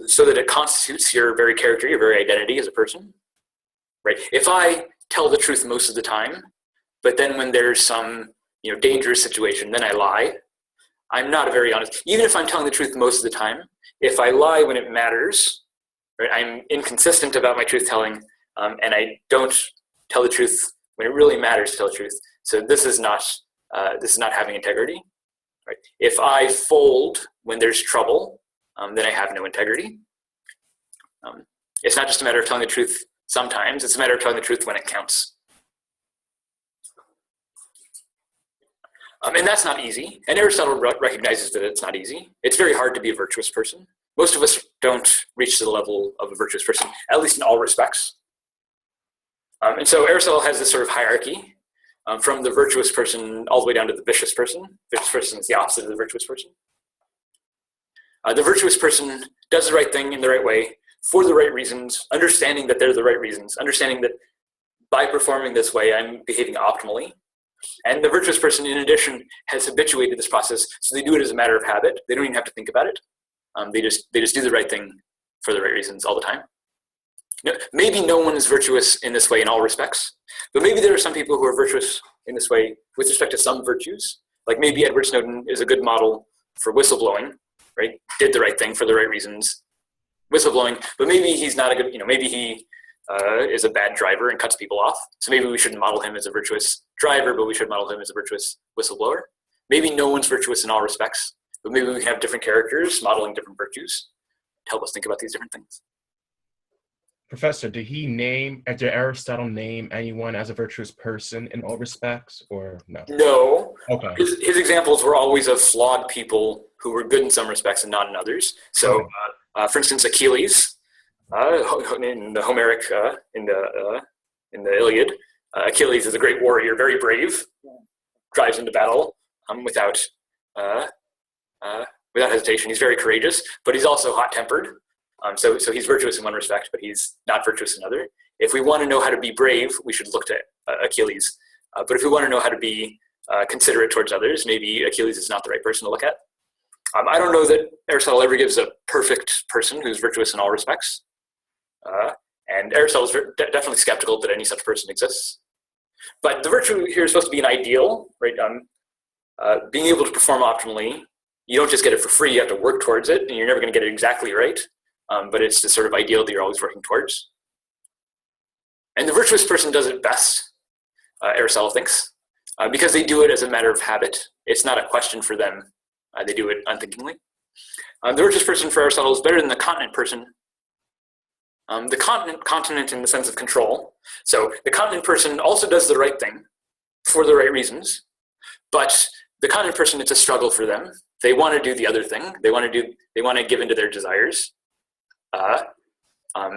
so that it constitutes your very character, your very identity as a person, right? If I tell the truth most of the time, but then when there's some dangerous situation, then I lie, I'm not a very honest. Even if I'm telling the truth most of the time, if I lie when it matters, right, I'm inconsistent about my truth telling, and I don't tell the truth when it really matters to tell the truth. So this is not having integrity, right? If I fold when there's trouble, then I have no integrity. It's not just a matter of telling the truth sometimes, it's a matter of telling the truth when it counts. And that's not easy. And Aristotle recognizes that it's not easy. It's very hard to be a virtuous person. Most of us don't reach to the level of a virtuous person, at least in all respects. And so Aristotle has this sort of hierarchy from the virtuous person all the way down to the vicious person. Vicious person is the opposite of the virtuous person. The virtuous person does the right thing in the right way for the right reasons, understanding that they're the right reasons, understanding that by performing this way, I'm behaving optimally. And the virtuous person, in addition, has habituated this process, so they do it as a matter of habit. They don't even have to think about it. They just do the right thing for the right reasons all the time. Maybe no one is virtuous in this way in all respects, but maybe there are some people who are virtuous in this way with respect to some virtues. Like maybe Edward Snowden is a good model for whistleblowing, right? Did the right thing for the right reasons, whistleblowing, but maybe he's not a good, maybe he is a bad driver and cuts people off. So maybe we shouldn't model him as a virtuous driver, but we should model him as a virtuous whistleblower. Maybe no one's virtuous in all respects, but maybe we can have different characters modeling different virtues to help us think about these different things. Professor, did Aristotle name anyone as a virtuous person in all respects, or no? No. Okay. His examples were always of flawed people who were good in some respects and not in others. So, for instance, Achilles, in the Homeric, in the Iliad, Achilles is a great warrior, very brave, drives into battle without hesitation. He's very courageous, but he's also hot-tempered. So he's virtuous in one respect, but he's not virtuous in another. If we want to know how to be brave, we should look to Achilles. But if we want to know how to be considerate towards others, maybe Achilles is not the right person to look at. I don't know that Aristotle ever gives a perfect person who's virtuous in all respects. And Aristotle is definitely skeptical that any such person exists. But the virtue here is supposed to be an ideal, right? Being able to perform optimally, you don't just get it for free, you have to work towards it, and you're never going to get it exactly right. But it's the sort of ideal that you're always working towards. And the virtuous person does it best, Aristotle thinks, because they do it as a matter of habit. It's not a question for them. They do it unthinkingly. The virtuous person for Aristotle is better than the continent person. The continent in the sense of control. So the continent person also does the right thing for the right reasons, but the continent person, it's a struggle for them. They want to do the other thing. They want to give in to their desires.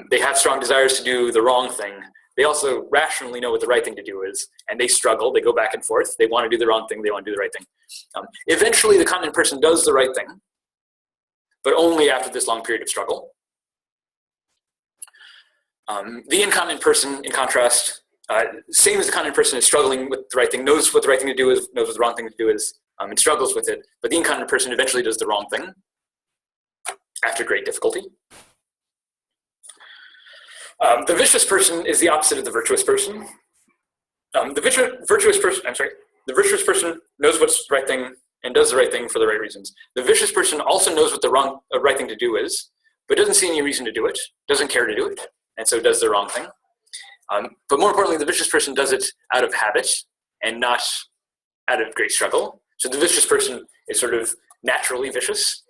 They have strong desires to do the wrong thing. They also rationally know what the right thing to do is, and they struggle. They go back and forth. They want to do the wrong thing. They want to do the right thing. Eventually, the continent person does the right thing, but only after this long period of struggle. The incontinent person, in contrast, same as the continent person, is struggling with the right thing, knows what the right thing to do is, knows what the wrong thing to do is, and struggles with it. But the incontinent person eventually does the wrong thing after great difficulty. The vicious person is the opposite of the virtuous person. The virtuous person knows what's the right thing and does the right thing for the right reasons. The vicious person also knows what the right thing to do is, but doesn't see any reason to do it, doesn't care to do it, and so does the wrong thing. But more importantly, the vicious person does it out of habit and not out of great struggle. So the vicious person is sort of naturally vicious.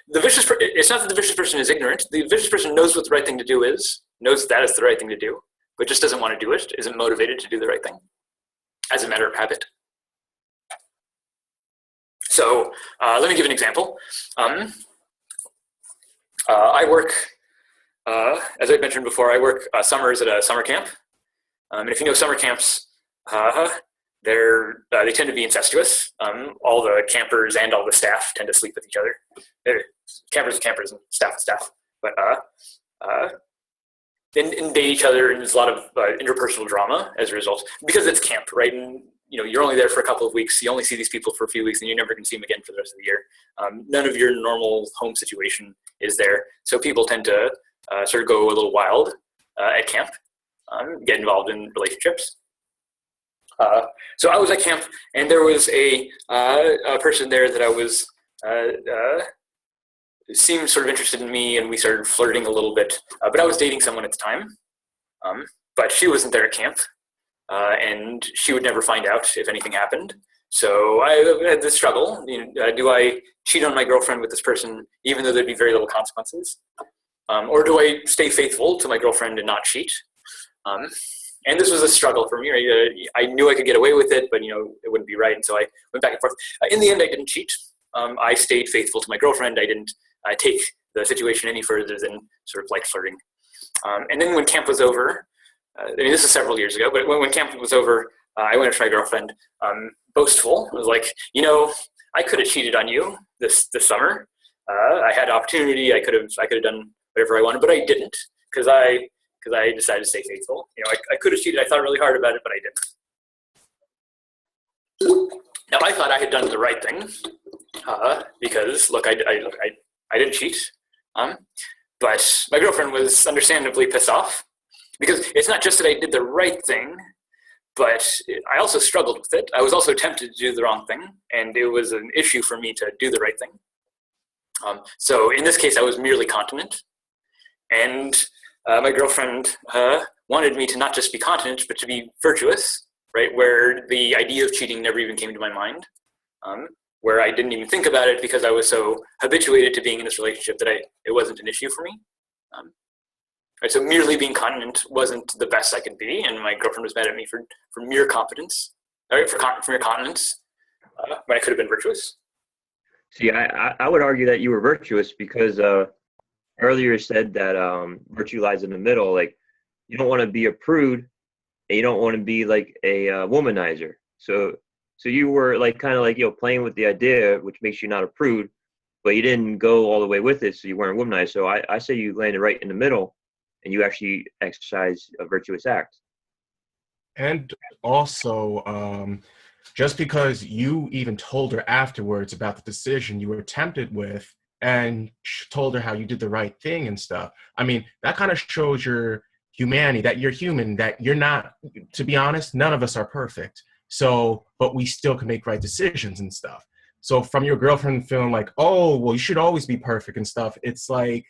It's not that the vicious person is ignorant. The vicious person knows what the right thing to do is, knows that is the right thing to do, but just doesn't want to do it, isn't motivated to do the right thing as a matter of habit. So let me give an example. I work, as I mentioned before, I work summers at a summer camp. And if you know summer camps, they tend to be incestuous. All the campers and all the staff tend to sleep with each other. Campers and staff with staff. But and date each other, and there's a lot of interpersonal drama as a result, because it's camp, right? And you're only there for a couple of weeks. You only see these people for a few weeks, and you're never going to see them again for the rest of the year. None of your normal home situation is there, so people tend to sort of go a little wild at camp, get involved in relationships. So I was at camp, and there was a person there that I was seemed sort of interested in me, and we started flirting a little bit. But I was dating someone at the time, but she wasn't there at camp, and she would never find out if anything happened. So I had this struggle. Do I cheat on my girlfriend with this person, even though there'd be very little consequences? Or do I stay faithful to my girlfriend and not cheat? And this was a struggle for me. Right? I knew I could get away with it, but it wouldn't be right, and so I went back and forth. In the end, I didn't cheat. I stayed faithful to my girlfriend. I didn't take the situation any further than sort of light flirting. And then when camp was over, this is several years ago, but when camp was over, I went up to my girlfriend, boastful. I was like, I could have cheated on you this summer. I had opportunity. I could have done whatever I wanted, but I didn't because I decided to stay faithful. I could have cheated. I thought really hard about it, but I didn't. Now I thought I had done the right thing because look, I didn't cheat. But my girlfriend was understandably pissed off because it's not just that I did the right thing, but I also struggled with it. I was also tempted to do the wrong thing, and it was an issue for me to do the right thing. So in this case, I was merely continent, and my girlfriend wanted me to not just be continent, but to be virtuous, right? Where the idea of cheating never even came to my mind, where I didn't even think about it because I was so habituated to being in this relationship that it wasn't an issue for me. Right, so merely being continent wasn't the best I could be, and my girlfriend was mad at me for mere competence, right? For mere continence, when I could have been virtuous. See, I would argue that you were virtuous because earlier said that virtue lies in the middle. Like, you don't want to be a prude, and you don't want to be like a womanizer. So you were like kind of like playing with the idea, which makes you not a prude, but you didn't go all the way with it, so you weren't a womanizer. So I say you landed right in the middle, and you actually exercise a virtuous act. And also, just because you even told her afterwards about the decision you were tempted with and told her how you did the right thing and stuff, I mean, that kind of shows your humanity, that you're human, that you're not, to be honest, none of us are perfect. So, but we still can make right decisions and stuff. So from your girlfriend feeling like, oh, well, you should always be perfect and stuff, it's like,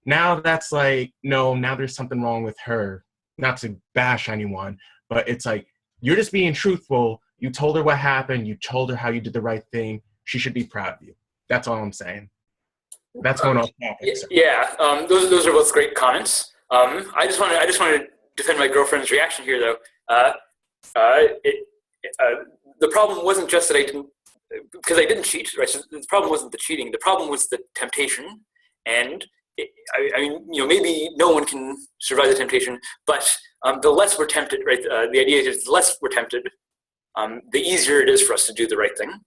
now that's like, no, now there's something wrong with her. Not to bash anyone, but it's like, you're just being truthful. You told her what happened. You told her how you did the right thing. She should be proud of you. That's all I'm saying. That's going off topic. Yeah, those are both great comments. I just want to defend my girlfriend's reaction here, though. The problem wasn't just that I didn't cheat, right? So the problem wasn't the cheating. The problem was the temptation, and I mean, maybe no one can survive the temptation, but the less we're tempted, right? The idea is the less we're tempted, the easier it is for us to do the right thing.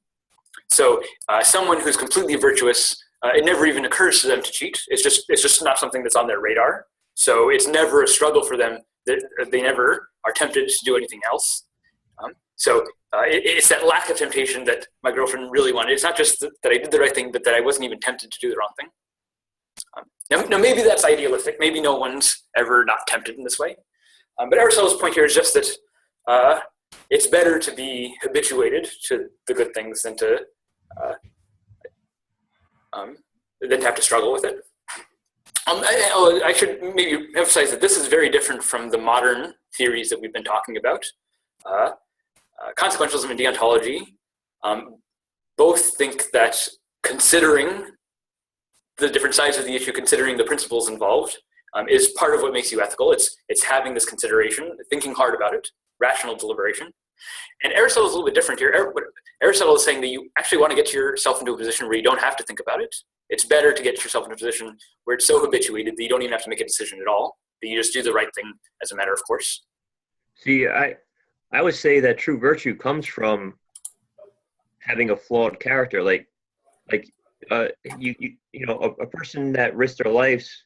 So someone who's completely virtuous, it never even occurs to them to cheat. It's just not something that's on their radar. So it's never a struggle for them. They never are tempted to do anything else. So it's that lack of temptation that my girlfriend really wanted. It's not just that I did the right thing, but that I wasn't even tempted to do the wrong thing. Now, maybe that's idealistic. Maybe no one's ever not tempted in this way. But Aristotle's point here is just that it's better to be habituated to the good things than to have to struggle with it. I should maybe emphasize that this is very different from the modern theories that we've been talking about. Consequentialism and deontology both think that considering the different sides of the issue, considering the principles involved, is part of what makes you ethical. It's having this consideration, thinking hard about it, rational deliberation. And Aristotle is a little bit different here. Aristotle is saying that you actually want to get yourself into a position where you don't have to think about it. It's better to get yourself in a position where it's so habituated that you don't even have to make a decision at all, that you just do the right thing as a matter of course. See, I would say that true virtue comes from having a flawed character. A person that risks their lives,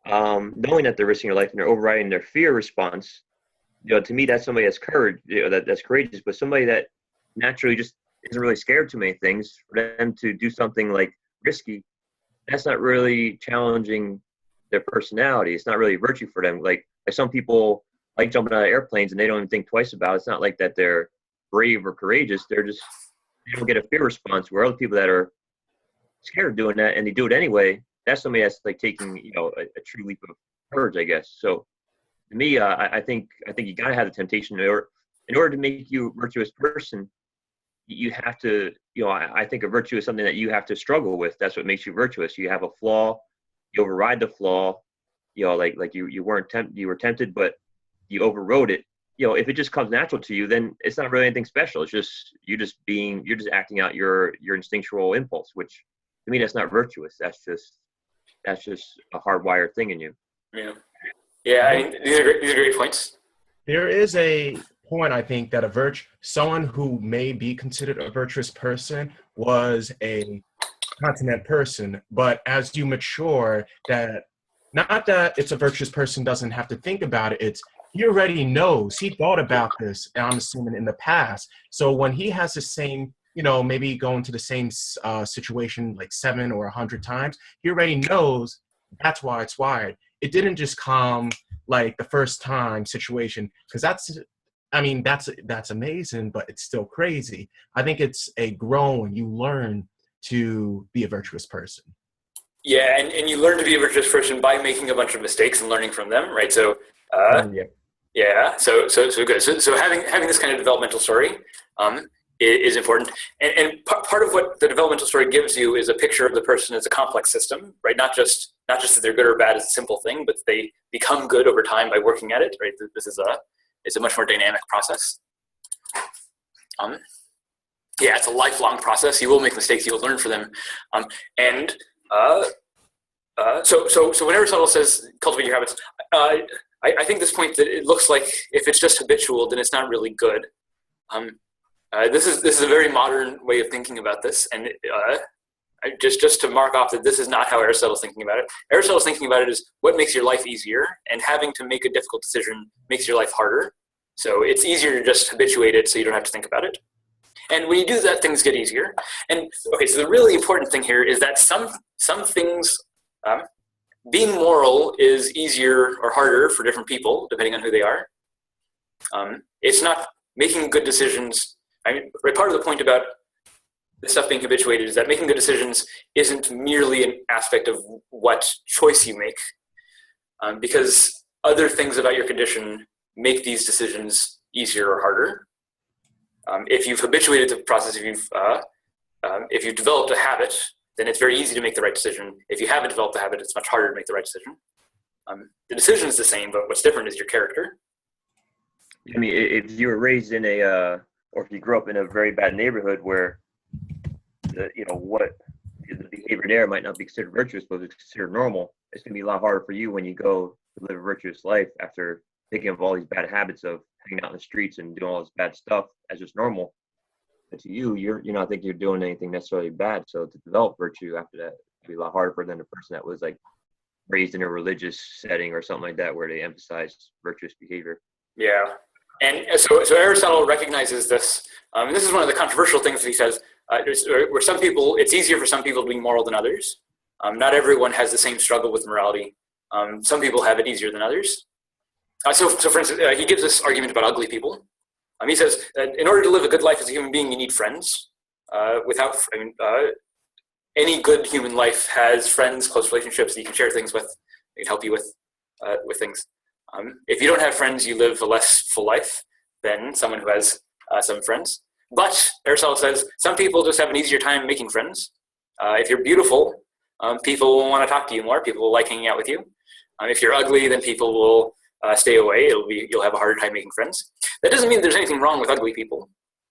knowing that they're risking their life and they're overriding their fear response. To me, that's somebody that's courage. That's courageous. But somebody that naturally just isn't really scared too many things, for them to do something like risky, that's not really challenging their personality. It's not really virtue for them. Like some people like jumping out of airplanes and they don't even think twice about it. It's not like that they're brave or courageous. They don't get a fear response. Where other people that are scared of doing that and they do it anyway, that's somebody that's like taking a true leap of courage, I guess. So to me, I think you gotta have the temptation in order to make you a virtuous person. You have to, I think a virtue is something that you have to struggle with. That's what makes you virtuous. You have a flaw, you override the flaw. You were tempted, but you overrode it. If it just comes natural to you, then it's not really anything special. It's just you're just acting out your instinctual impulse, which to me that's not virtuous. That's just a hardwired thing in you. Yeah. I mean, these are great points. There is a point, I think, that someone who may be considered a virtuous person was a continent person, but as you mature, that not that it's a virtuous person doesn't have to think about it, he already knows, he thought about this, I'm assuming, in the past. So when he has the same, maybe going to the same situation like 7 or 100 times, he already knows that's why it's wired. It didn't just come like the first time situation, because that's amazing, but it's still crazy. I think it's you learn to be a virtuous person. Yeah, and you learn to be a virtuous person by making a bunch of mistakes and learning from them, right? So, yeah. So good. So having this kind of developmental story is important, and part of what the developmental story gives you is a picture of the person as a complex system, right? Not just that they're good or bad as a simple thing, but they become good over time by working at it, right? This is a much more dynamic process. It's a lifelong process. You will make mistakes. You'll learn from them, So when Aristotle says cultivate your habits, I think this point that it looks like if it's just habitual, then it's not really good. This is a very modern way of thinking about this, and just to mark off that this is not how Aristotle's thinking about it. Aristotle's thinking about it as what makes your life easier, and having to make a difficult decision makes your life harder. So it's easier to just habituate it so you don't have to think about it. And when you do that, things get easier. And okay, so the really important thing here is that some things, being moral is easier or harder for different people, depending on who they are. It's not making good decisions. Part of the point about this stuff being habituated is that making good decisions isn't merely an aspect of what choice you make, because other things about your condition make these decisions easier or harder. If you've habituated the process, if you've developed a habit, then it's very easy to make the right decision. If you haven't developed the habit, it's much harder to make the right decision. The decision is the same, but what's different is your character. I mean, if you were raised in or if you grew up in a very bad neighborhood where the behavior there might not be considered virtuous, but it's considered normal, it's going to be a lot harder for you when you go to live a virtuous life after thinking of all these bad habits of hanging out in the streets and doing all this bad stuff as just normal. But to you're not thinking you're doing anything necessarily bad. So to develop virtue after that, it'd be a lot harder than a person that was like raised in a religious setting or something like that where they emphasize virtuous behavior. Yeah. And so Aristotle recognizes this. And this is one of the controversial things that he says, where some people, it's easier for some people to be moral than others. Not everyone has the same struggle with morality. Some people have it easier than others. So for instance, he gives this argument about ugly people. He says that in order to live a good life as a human being, you need friends. Any good human life has friends, close relationships that you can share things with. They can help you with things. If you don't have friends, you live a less full life than someone who has some friends. But Aristotle says some people just have an easier time making friends. If you're beautiful, people will want to talk to you more. People will like hanging out with you. If you're ugly, then people will stay away. You'll have a harder time making friends. That doesn't mean there's anything wrong with ugly people.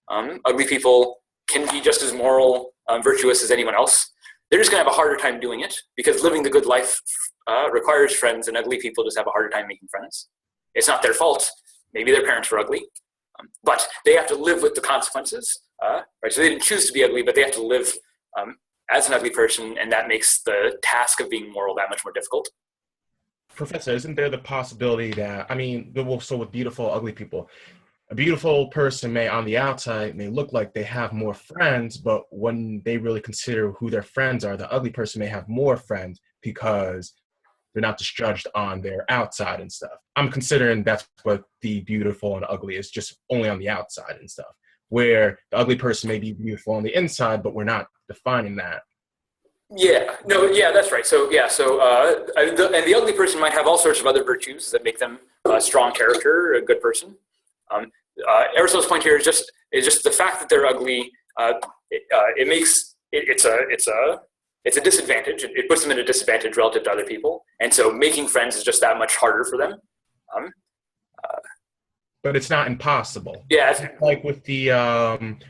Ugly people can be just as moral, virtuous as anyone else. They're just going to have a harder time doing it because living the good life requires friends, and ugly people just have a harder time making friends. It's not their fault. Maybe their parents were ugly, but they have to live with the consequences. Right? So they didn't choose to be ugly, but they have to live as an ugly person, and that makes the task of being moral that much more difficult. Professor, isn't there the possibility that, so with beautiful, ugly people, a beautiful person on the outside may look like they have more friends, but when they really consider who their friends are, the ugly person may have more friends because they're not just judged on their outside and stuff. I'm considering that's what the beautiful and ugly is, just only on the outside and stuff, where the ugly person may be beautiful on the inside, but we're not defining that. Yeah, that's right. So and the ugly person might have all sorts of other virtues that make them a strong character, a good person. Aristotle's point here is just the fact that they're ugly. It's a disadvantage. It puts them in a disadvantage relative to other people, and so making friends is just that much harder for them. But it's not impossible. Yeah. Like with the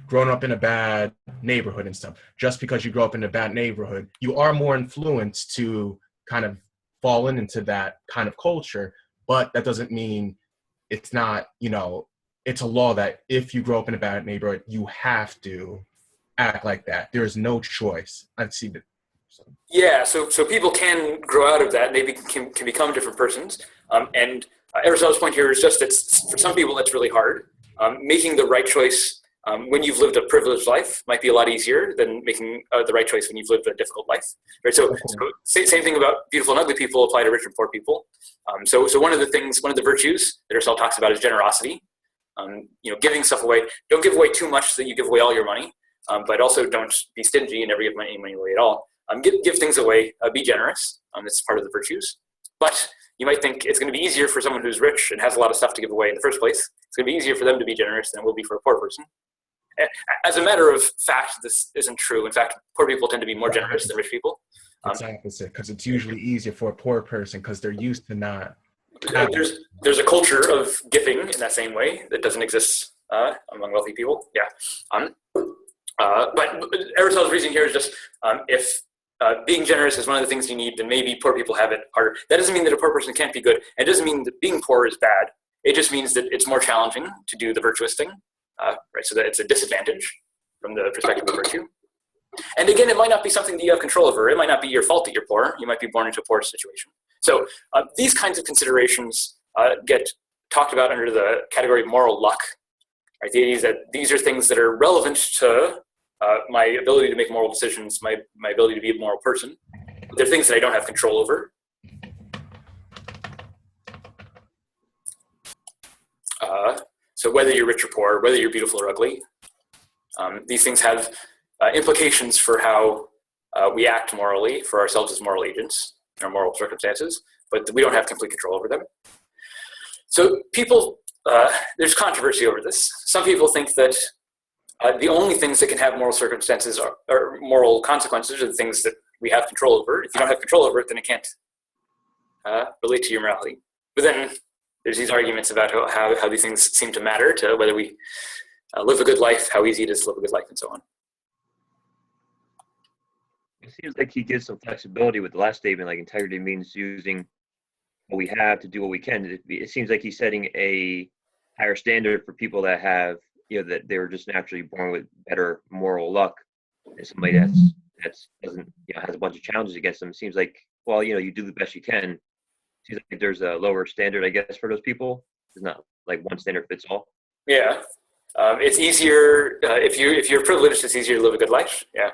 growing up in a bad neighborhood and stuff. Just because you grow up in a bad neighborhood, you are more influenced to kind of fall into that kind of culture. But that doesn't mean it's not, it's a law that if you grow up in a bad neighborhood, you have to act like that. There's no choice. I see that. Yeah, so people can grow out of that. They can become different persons. And Aristotle's point here is just that for some people that's really hard. Making the right choice when you've lived a privileged life might be a lot easier than making the right choice when you've lived a difficult life. Right. So same thing about beautiful and ugly people apply to rich and poor people. So one of the virtues that Aristotle talks about is generosity. Giving stuff away. Don't give away too much so that you give away all your money. But also don't be stingy and never give any money away at all. Give things away. Be generous. It's part of the virtues. But you might think it's going to be easier for someone who's rich and has a lot of stuff to give away in the first place. It's going to be easier for them to be generous than it will be for a poor person. As a matter of fact, this isn't true. In fact, poor people tend to be more generous than rich people. It's opposite, because it's usually easier for a poor person because they're used to not. There's a culture of giving in that same way that doesn't exist among wealthy people. Yeah. But Aristotle's reasoning here is just if being generous is one of the things you need, then maybe poor people have it harder. That doesn't mean that a poor person can't be good. It doesn't mean that being poor is bad. It just means that it's more challenging to do the virtuous thing, right? So that it's a disadvantage from the perspective of virtue. And again, it might not be something that you have control over. It might not be your fault that you're poor. You might be born into a poor situation. So these kinds of considerations get talked about under the category of moral luck. Right? The idea is that these are things that are relevant to my ability to make moral decisions, my ability to be a moral person. They're things that I don't have control over. So whether you're rich or poor, whether you're beautiful or ugly, these things have implications for how we act morally, for ourselves as moral agents, in our moral circumstances, but we don't have complete control over them. So people, there's controversy over this. Some people think that the only things that can have moral circumstances or moral consequences are the things that we have control over. If you don't have control over it, then it can't relate to your morality. But then there's these arguments about how these things seem to matter to whether we live a good life, how easy it is to live a good life, and so on. It seems like he gives some flexibility with the last statement, like integrity means using what we have to do what we can. It seems like he's setting a higher standard for people that have, that they were just naturally born with better moral luck. And somebody that's doesn't, has a bunch of challenges against them. It seems like, well, you do the best you can. It seems like there's a lower standard, I guess, for those people. It's not like one standard fits all. Yeah. It's easier, if you're privileged, it's easier to live a good life. Yeah.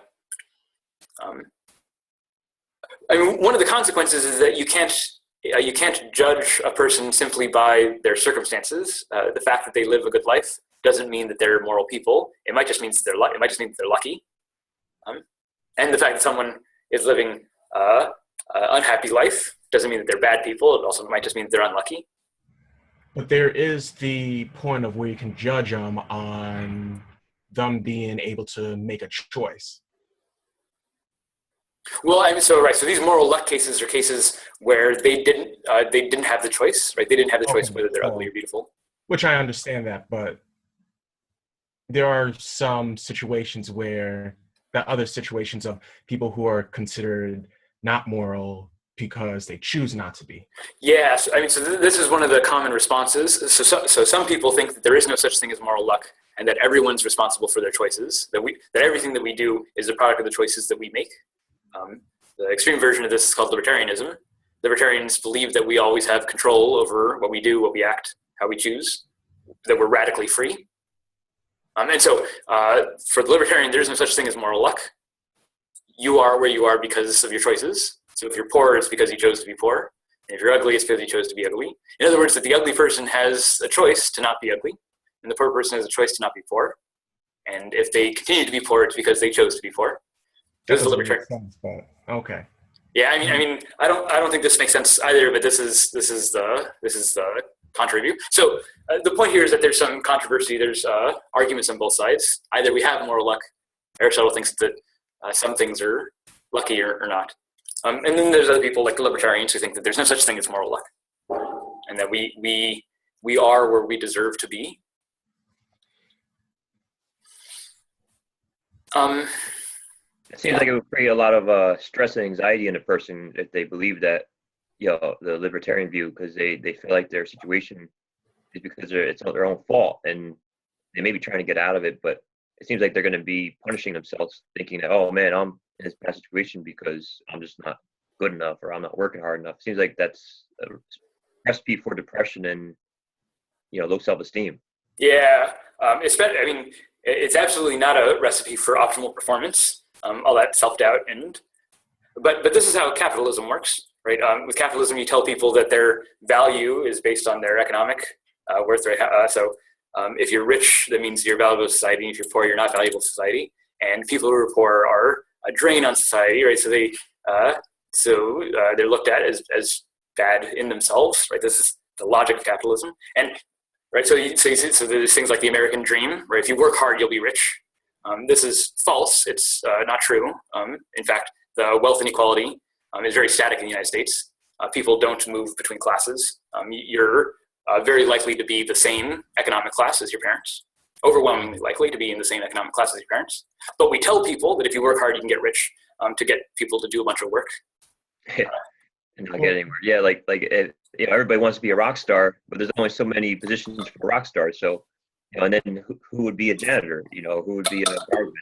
I mean, one of the consequences is that you can't judge a person simply by their circumstances. The fact that they live a good life doesn't mean that they're moral people. It might just mean that they're lucky. And the fact that someone is living an unhappy life doesn't mean that they're bad people. It also might just mean that they're unlucky. But there is the point of where you can judge them on them being able to make a choice. Well, I mean, so these moral luck cases are cases where they didn't have the choice, right? They didn't have the choice whether they're ugly or beautiful. Which I understand that, but there are some situations where other situations of people who are considered not moral because they choose not to be. Yes, I mean, so this is one of the common responses. So some people think that there is no such thing as moral luck, and that everyone's responsible for their choices. That everything that we do is the product of the choices that we make. The extreme version of this is called libertarianism. Libertarians believe that we always have control over what we do, what we act, how we choose, that we're radically free. And so for the libertarian, there is no such thing as moral luck. You are where you are because of your choices. So if you're poor, it's because you chose to be poor. And if you're ugly, it's because you chose to be ugly. In other words, that the ugly person has a choice to not be ugly, and the poor person has a choice to not be poor. And if they continue to be poor, it's because they chose to be poor. This is the libertarian. Okay. Yeah, I mean, I don't think this makes sense either. But this is the contrary view. So the point here is that there's some controversy. There's arguments on both sides. Either we have moral luck. Aristotle thinks that some things are lucky or not. And then there's other people like the libertarians who think that there's no such thing as moral luck, and that we are where we deserve to be. It seems like it would create a lot of stress and anxiety in a person if they believe that, the libertarian view, because they feel like their situation is because it's not their own fault, and they may be trying to get out of it, but it seems like they're going to be punishing themselves, thinking that, oh man, I'm in this bad situation because I'm just not good enough or I'm not working hard enough. It seems like that's a recipe for depression and low self-esteem. Yeah, I mean, it's absolutely not a recipe for optimal performance. All that self-doubt but this is how capitalism works, right? With capitalism, you tell people that their value is based on their economic worth, right? So if you're rich, that means you're valuable to society. If you're poor, you're not valuable to society. And people who are poor are a drain on society, right? So they're looked at as bad in themselves, right? This is the logic of capitalism. And right, so there's things like the American dream, right? If you work hard, you'll be rich. This is false. It's not true. In fact, the wealth inequality is very static in the United States. People don't move between classes. You're very likely to be the same economic class as your parents, overwhelmingly likely to be in the same economic class as your parents. But we tell people that if you work hard, you can get rich, to get people to do a bunch of work. And not get anywhere. Yeah, everybody wants to be a rock star, but there's only so many positions for rock stars. So, and then who would be a janitor? Who would be a barber?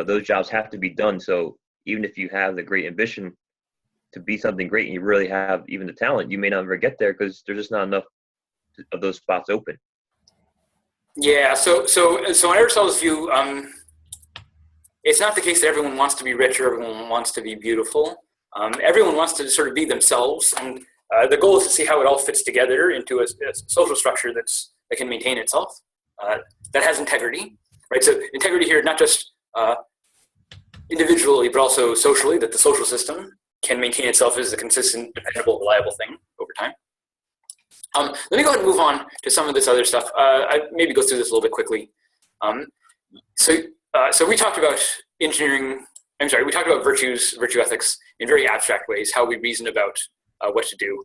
Those jobs have to be done. So even if you have the great ambition to be something great and you really have even the talent, you may not ever get there because there's just not enough of those spots open. Yeah. So in Aristotle's view, it's not the case that everyone wants to be rich or everyone wants to be beautiful. Everyone wants to sort of be themselves, and the goal is to see how it all fits together into a social structure that can maintain itself, that has integrity, right? So integrity here, not just individually, but also socially, that the social system can maintain itself as a consistent, dependable, reliable thing over time. Let me go ahead and move on to some of this other stuff. I maybe go through this a little bit quickly. So we talked about we talked about virtue ethics in very abstract ways, how we reason about what to do.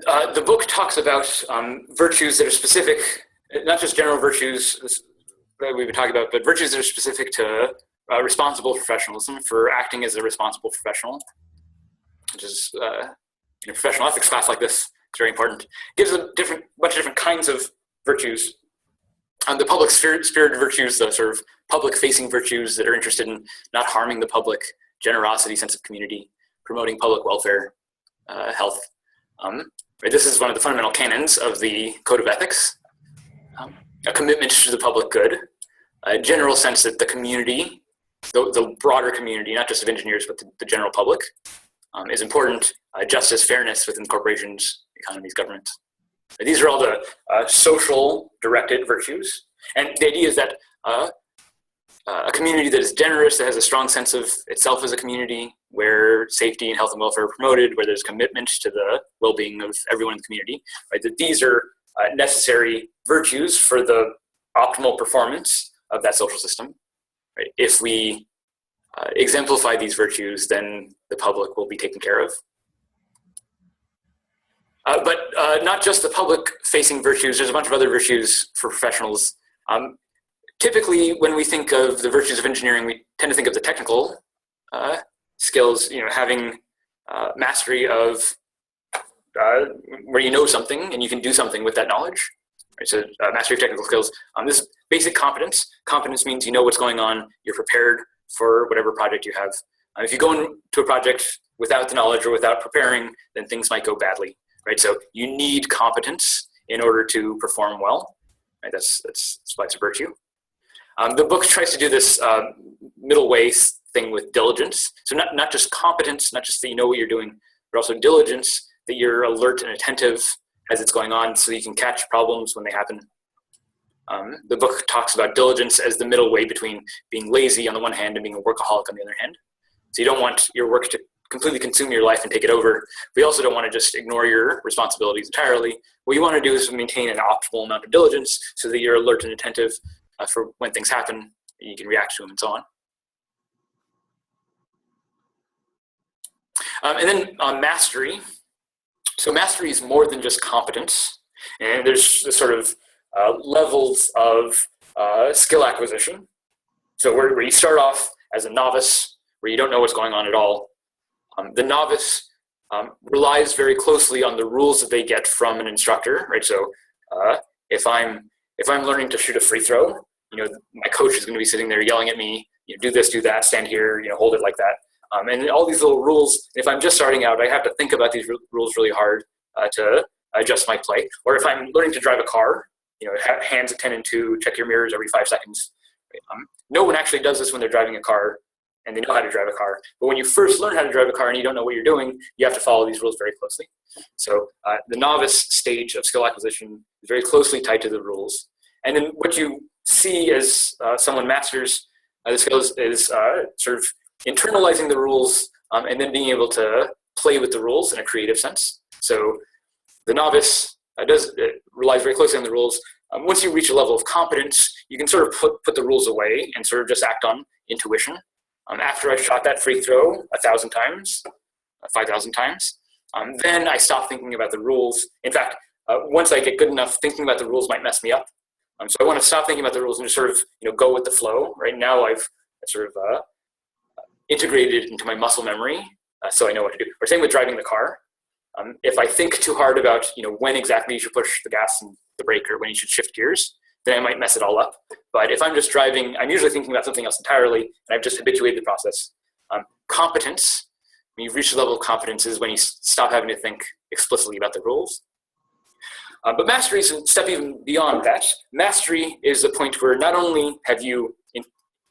The book talks about virtues that are specific, not just general virtues that we've been talking about, but virtues that are specific to responsible professionalism, for acting as a responsible professional, which is in a professional ethics class like this, it's very important. It gives a bunch of different kinds of virtues. The public spirited virtues, the sort of public-facing virtues that are interested in not harming the public, generosity, sense of community, promoting public welfare, health. Right, this is one of the fundamental canons of the Code of Ethics. A commitment to the public good, a general sense that the community, the broader community, not just of engineers, but the general public, is important. Justice, fairness within corporations, economies, governments. These are all the social directed virtues. And the idea is that a community that is generous, that has a strong sense of itself as a community, where safety and health and welfare are promoted, where there's commitment to the well-being of everyone in the community, right? That these are necessary virtues for the optimal performance of that social system. Right? If we exemplify these virtues, then the public will be taken care of. But not just the public-facing virtues. There's a bunch of other virtues for professionals. Typically, when we think of the virtues of engineering, we tend to think of the technical skills. Having mastery of where you know something and you can do something with that knowledge. Right? So mastery of technical skills. This is basic competence. Competence means you know what's going on. You're prepared for whatever project you have. If you go into a project without the knowledge or without preparing, then things might go badly. Right? So you need competence in order to perform well. Right? That's why it's a virtue. The book tries to do this middle way thing with diligence. So not just competence, not just that you know what you're doing, but also diligence, that you're alert and attentive as it's going on so you can catch problems when they happen. The book talks about diligence as the middle way between being lazy on the one hand and being a workaholic on the other hand. So you don't want your work to completely consume your life and take it over. We also don't want to just ignore your responsibilities entirely. What you want to do is maintain an optimal amount of diligence so that you're alert and attentive for when things happen, you can react to them and so on. And then mastery. So mastery is more than just competence. And there's this sort of levels of skill acquisition. So where you start off as a novice, where you don't know what's going on at all. The novice relies very closely on the rules that they get from an instructor, right? So if I'm learning to shoot a free throw, my coach is going to be sitting there yelling at me, do this, do that, stand here, hold it like that. And all these little rules, if I'm just starting out, I have to think about these rules really hard to adjust my play. Or if I'm learning to drive a car, hands at 10 and 2, check your mirrors every 5 seconds. No one actually does this when they're driving a car and they know how to drive a car. But when you first learn how to drive a car and you don't know what you're doing, you have to follow these rules very closely. So the novice stage of skill acquisition is very closely tied to the rules. And then what you see as someone masters the skills is sort of internalizing the rules and then being able to play with the rules in a creative sense. So the novice relies very closely on the rules. Once you reach a level of competence, you can sort of put the rules away and sort of just act on intuition. After I shot that free throw 1,000 times, 5,000 times, then I stop thinking about the rules. In fact, once I get good enough, thinking about the rules might mess me up. So I want to stop thinking about the rules and just sort of go with the flow. Right now, I've sort of integrated it into my muscle memory, so I know what to do. Or same with driving the car. If I think too hard about when exactly you should push the gas and the brake or when you should shift gears, then I might mess it all up. But if I'm just driving, I'm usually thinking about something else entirely, and I've just habituated the process. Competence, when you've reached a level of competence, is when you stop having to think explicitly about the rules. But mastery is a step even beyond that. Mastery is the point where not only have you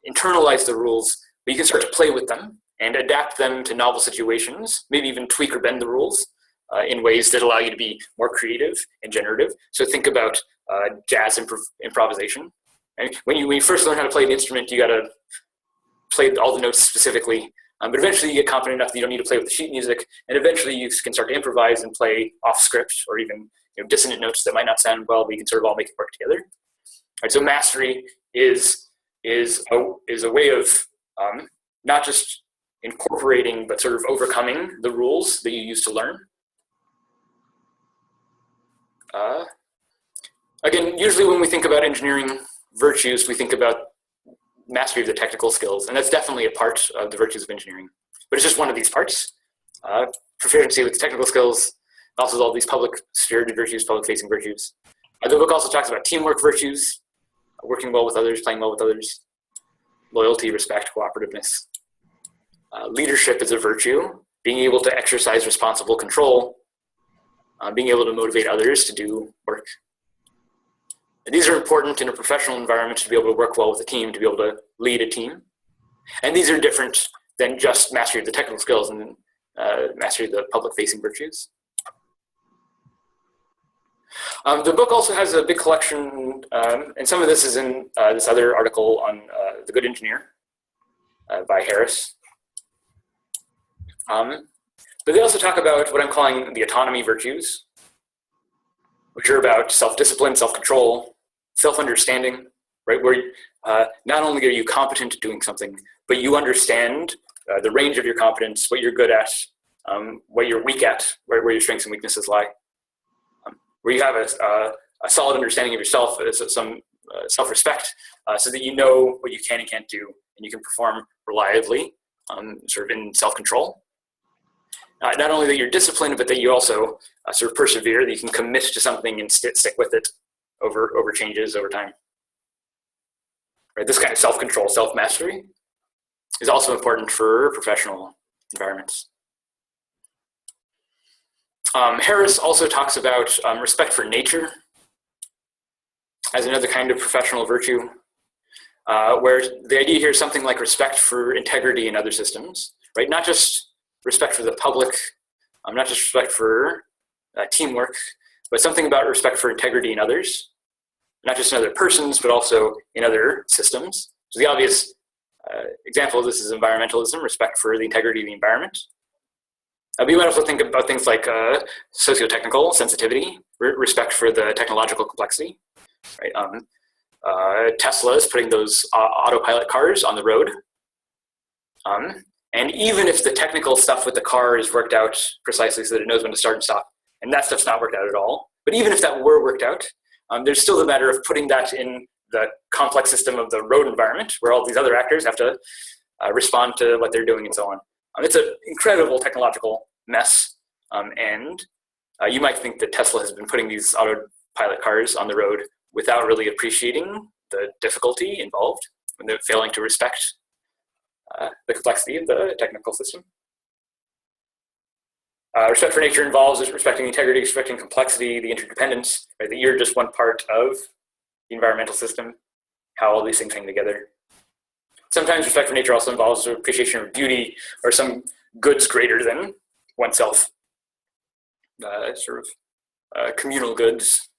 internalized the rules, but you can start to play with them and adapt them to novel situations, maybe even tweak or bend the rules in ways that allow you to be more creative and generative. So think about jazz improvisation. And when you first learn how to play an instrument, you got to play all the notes specifically. But eventually you get confident enough that you don't need to play with the sheet music, and eventually you can start to improvise and play off script or even dissonant notes that might not sound well, but you can sort of all make it work together. All right, so mastery is a way of not just incorporating, but sort of overcoming the rules that you used to learn. Again, usually when we think about engineering virtues, we think about mastery of the technical skills, and that's definitely a part of the virtues of engineering. But it's just one of these parts. Proficiency with technical skills, also all these public-spirited virtues, public-facing virtues. The book also talks about teamwork virtues, working well with others, playing well with others, loyalty, respect, cooperativeness. Leadership is a virtue, being able to exercise responsible control, being able to motivate others to do work. And these are important in a professional environment to be able to work well with a team, to be able to lead a team. And these are different than just mastery of the technical skills and mastery of the public-facing virtues. The book also has a big collection, and some of this is in this other article on The Good Engineer by Harris. But they also talk about what I'm calling the autonomy virtues, which are about self-discipline, self-control, self-understanding, right? Where not only are you competent at doing something, but you understand the range of your competence, what you're good at, what you're weak at, where your strengths and weaknesses lie. Where you have a solid understanding of yourself, some self-respect, so that you know what you can and can't do, and you can perform reliably, sort of in self-control. Not only that you're disciplined, but that you also sort of persevere, that you can commit to something and stick with it over changes over time. Right? This kind of self-control, self-mastery is also important for professional environments. Harris also talks about respect for nature as another kind of professional virtue, where the idea here is something like respect for integrity in other systems, right? Not just respect for the public, not just respect for teamwork, but something about respect for integrity in others, not just in other persons, but also in other systems. So the obvious example of this is environmentalism, respect for the integrity of the environment. We might also think about things like socio-technical sensitivity, respect for the technological complexity. Right? Tesla is putting those autopilot cars on the road. And even if the technical stuff with the car is worked out precisely so that it knows when to start and stop, and that stuff's not worked out at all, but even if that were worked out, there's still the matter of putting that in the complex system of the road environment where all these other actors have to respond to what they're doing and so on. It's an incredible technological mess, and you might think that Tesla has been putting these autopilot cars on the road without really appreciating the difficulty involved when they're failing to respect the complexity of the technical system. Respect for nature involves respecting integrity, respecting complexity, the interdependence, right? That you're just one part of the environmental system, how all these things hang together. Sometimes respect for nature also involves appreciation of beauty or some goods greater than oneself, sort of communal goods,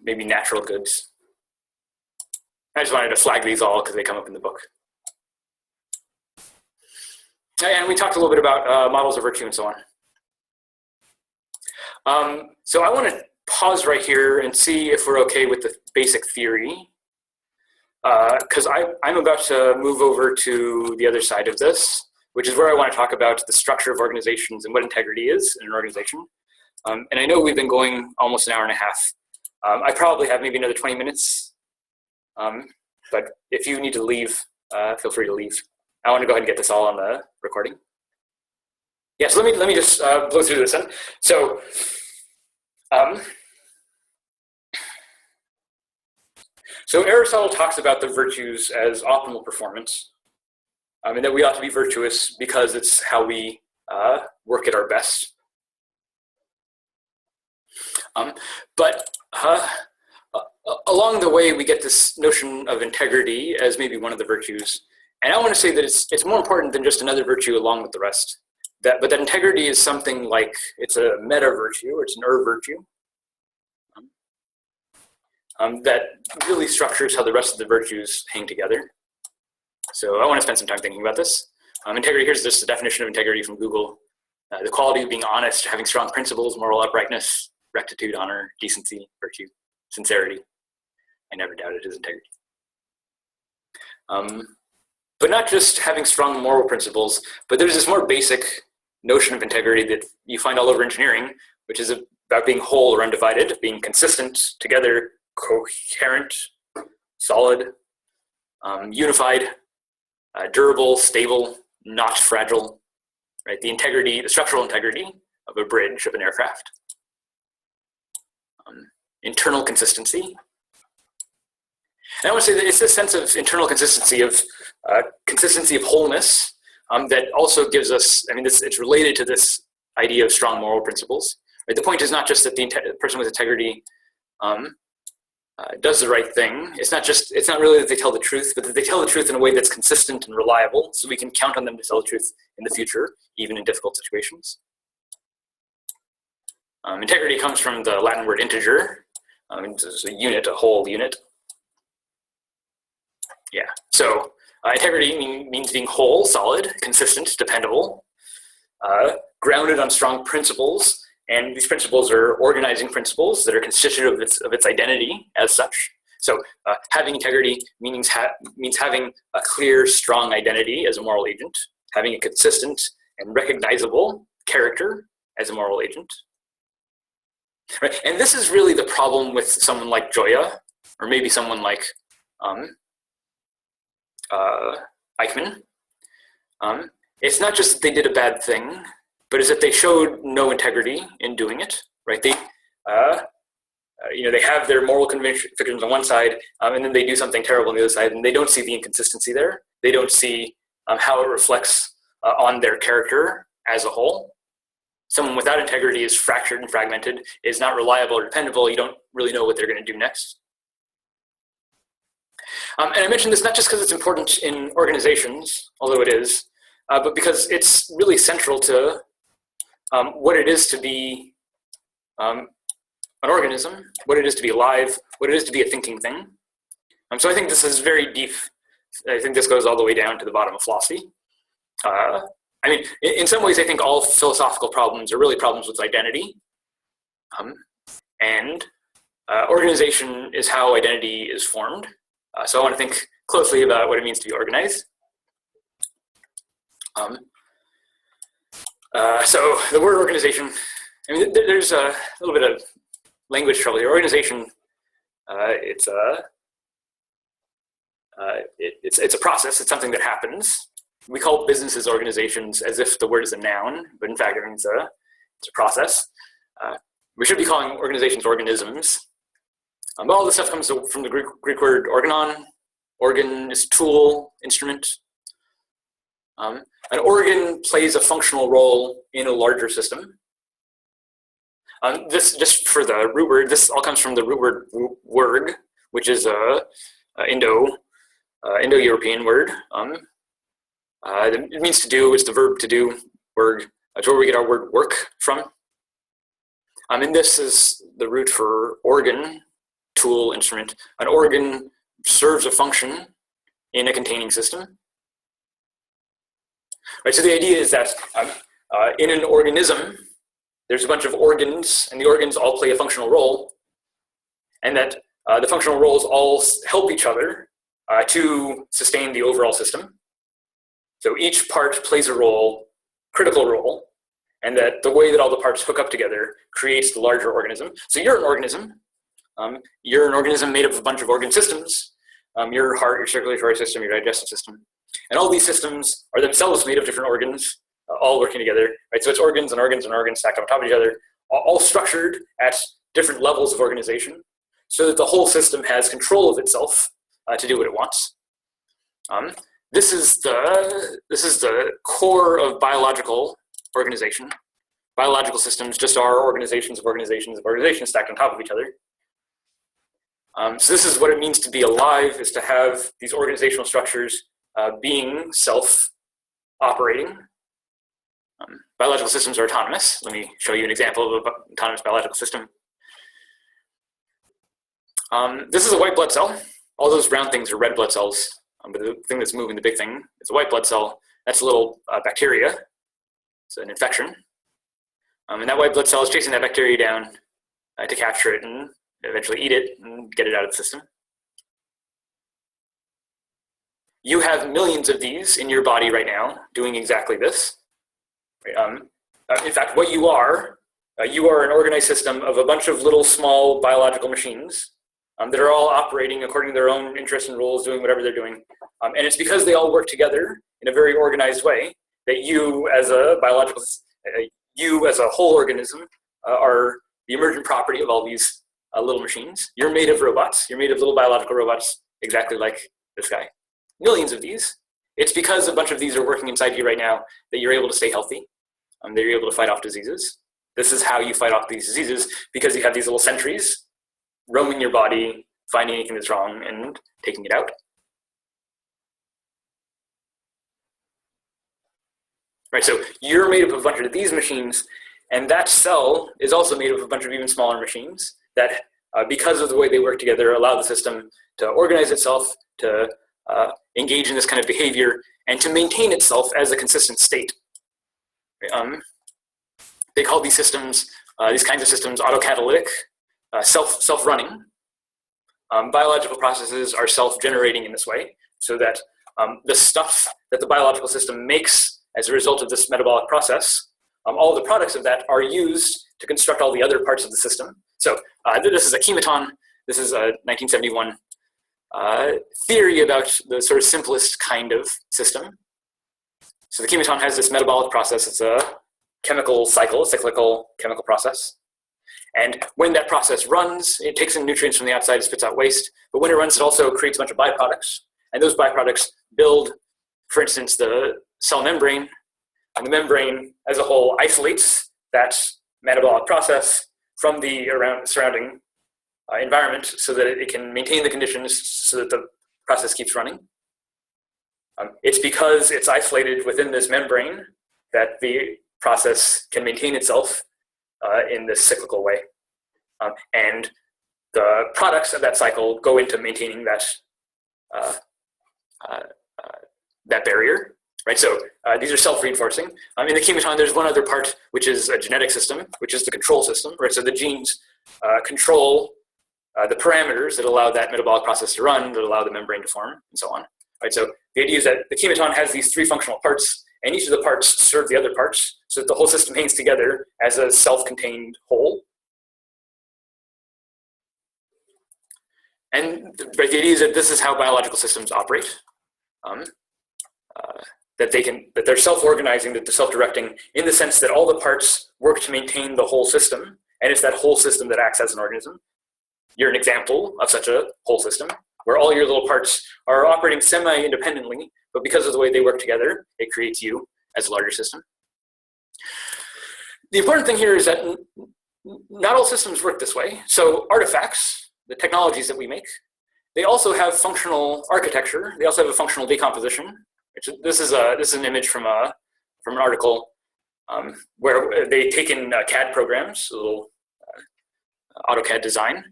maybe natural goods. I just wanted to flag these all because they come up in the book. And we talked a little bit about models of virtue and so on. So I want to pause right here and see if we're okay with the basic theory, because I'm about to move over to the other side of this, which is where I want to talk about the structure of organizations and what integrity is in an organization. And I know we've been going almost an hour and a half. I probably have maybe another 20 minutes, but if you need to leave, feel free to leave. I want to go ahead and get this all on the recording. Yeah, so let me just blow through this then. So, so Aristotle talks about the virtues as optimal performance, and that we ought to be virtuous because it's how we work at our best. But along the way, we get this notion of integrity as maybe one of the virtues. And I want to say that it's more important than just another virtue along with the rest. But that integrity is something like, it's a meta virtue, it's an virtue, that really structures how the rest of the virtues hang together. So I want to spend some time thinking about this. Integrity, here's just a definition of integrity from Google. The quality of being honest, having strong principles, moral uprightness, rectitude, honor, decency, virtue, sincerity. I never doubted his integrity. But not just having strong moral principles, but there's this more basic notion of integrity that you find all over engineering, which is about being whole or undivided, being consistent, together, coherent, solid, unified, durable, stable, not fragile, right? The integrity, the structural integrity of a bridge, of an aircraft. Internal consistency. And I want to say that it's this sense of internal consistency of wholeness that also gives us, I mean, it's related to this idea of strong moral principles. Right? The point is not just that the person with integrity does the right thing. It's not really that they tell the truth, but that they tell the truth in a way that's consistent and reliable, so we can count on them to tell the truth in the future, even in difficult situations. Integrity comes from the Latin word integer. It's a unit, a whole unit. Yeah, so integrity means being whole, solid, consistent, dependable, grounded on strong principles, and these principles are organizing principles that are constitutive of its identity as such. So having integrity means having a clear, strong identity as a moral agent, having a consistent and recognizable character as a moral agent. Right? And this is really the problem with someone like Joya, or maybe someone like Eichmann. It's not just that they did a bad thing, but it's that they showed no integrity in doing it, right? They have their moral convictions on one side, and then they do something terrible on the other side, and they don't see the inconsistency there. They don't see how it reflects on their character as a whole. Someone without integrity is fractured and fragmented, is not reliable or dependable. You don't really know what they're going to do next. And I mentioned this not just because it's important in organizations, although it is, but because it's really central to what it is to be an organism, what it is to be alive, what it is to be a thinking thing. So I think this is very deep. I think this goes all the way down to the bottom of philosophy. I mean, in some ways, I think all philosophical problems are really problems with identity. And organization is how identity is formed. So I want to think closely about what it means to be organized. So the word organization, I mean, there's a little bit of language trouble here. Organization, it's a process. It's something that happens. We call businesses organizations as if the word is a noun, but in fact, it's a process. We should be calling organizations organisms. But all this stuff comes from the Greek word organon. Organ is tool, instrument. An organ plays a functional role in a larger system. This, just for the root word, this all comes from the root word werg, which is a Indo-European word. It means to do. It's the verb to do. Werg. That's where we get our word work from. And this is the root for organ, tool, instrument. An organ serves a function in a containing system. Right, so the idea is that in an organism, there's a bunch of organs, and the organs all play a functional role, and that the functional roles all help each other to sustain the overall system. So each part plays a role, critical role, and that the way that all the parts hook up together creates the larger organism. So you're an organism. You're an organism made up of a bunch of organ systems. Your heart, your circulatory system, your digestive system. And all these systems are themselves made of different organs, all working together. Right? So it's organs and organs and organs stacked on top of each other, all structured at different levels of organization, so that the whole system has control of itself to do what it wants. This is the core of biological organization. Biological systems just are organizations of organizations of organizations stacked on top of each other. So this is what it means to be alive, is to have these organizational structures being self-operating. Biological systems are autonomous. Let me show you an example of an autonomous biological system. This is a white blood cell. All those brown things are red blood cells. But the thing that's moving, the big thing, is a white blood cell. That's a little bacteria. It's an infection. And that white blood cell is chasing that bacteria down to capture it and eventually eat it and get it out of the system. You have millions of these in your body right now doing exactly this. In fact, what you are an organized system of a bunch of little small biological machines that are all operating according to their own interests and rules, doing whatever they're doing. And it's because they all work together in a very organized way that you as a biological, you as a whole organism are the emergent property of all these little machines. You're made of robots. You're made of little biological robots, exactly like this guy. Millions of these. It's because a bunch of these are working inside you right now that you're able to stay healthy, that you're able to fight off diseases. This is how you fight off these diseases, because you have these little sentries roaming your body, finding anything that's wrong and taking it out. Right, so you're made up of a bunch of these machines, and that cell is also made up of a bunch of even smaller machines that, because of the way they work together, allow the system to organize itself, to engage in this kind of behavior, and to maintain itself as a consistent state. They call these systems, these kinds of systems, autocatalytic, self-running. Biological processes are self-generating in this way, so that the stuff that the biological system makes as a result of this metabolic process, all the products of that are used to construct all the other parts of the system. So this is a chematon. This is a 1971 theory about the sort of simplest kind of system. So the chematon has this metabolic process. It's a chemical cycle, cyclical chemical process. And when that process runs, it takes in nutrients from the outside, it spits out waste. But when it runs, it also creates a bunch of byproducts. And those byproducts build, for instance, the cell membrane. And the membrane as a whole isolates that metabolic process from the surrounding environment so that it can maintain the conditions so that the process keeps running. It's because it's isolated within this membrane that the process can maintain itself in this cyclical way. And the products of that cycle go into maintaining that, that barrier, right? So these are self-reinforcing. In the chematon, there's one other part, which is a genetic system, which is the control system, right? So the genes control the parameters that allow that metabolic process to run, that allow the membrane to form, and so on, right? So the idea is that the chematon has these three functional parts, and each of the parts serve the other parts so that the whole system hangs together as a self-contained whole. And right, the idea is that this is how biological systems operate, that they're self-organizing, that they're self-directing in the sense that all the parts work to maintain the whole system, and it's that whole system that acts as an organism. You're an example of such a whole system, where all your little parts are operating semi-independently, but because of the way they work together, it creates you as a larger system. The important thing here is that not all systems work this way. So artifacts, the technologies that we make, they also have functional architecture. They also have a functional decomposition. This is an image from an article where they take in CAD programs, a little AutoCAD design,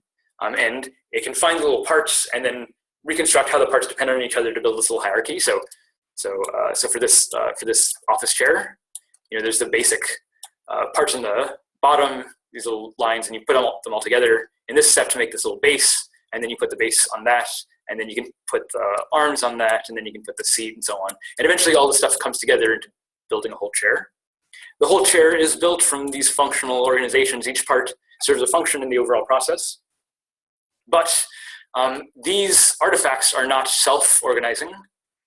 and it can find little parts and then reconstruct how the parts depend on each other to build this little hierarchy. So for this office chair, there's the basic parts in the bottom, these little lines, and you put them all together in this step to make this little base, and then you put the base on that, and then you can put the arms on that, and then you can put the seat and so on. And eventually all this stuff comes together into building a whole chair. The whole chair is built from these functional organizations. Each part serves a function in the overall process. But these artifacts are not self-organizing.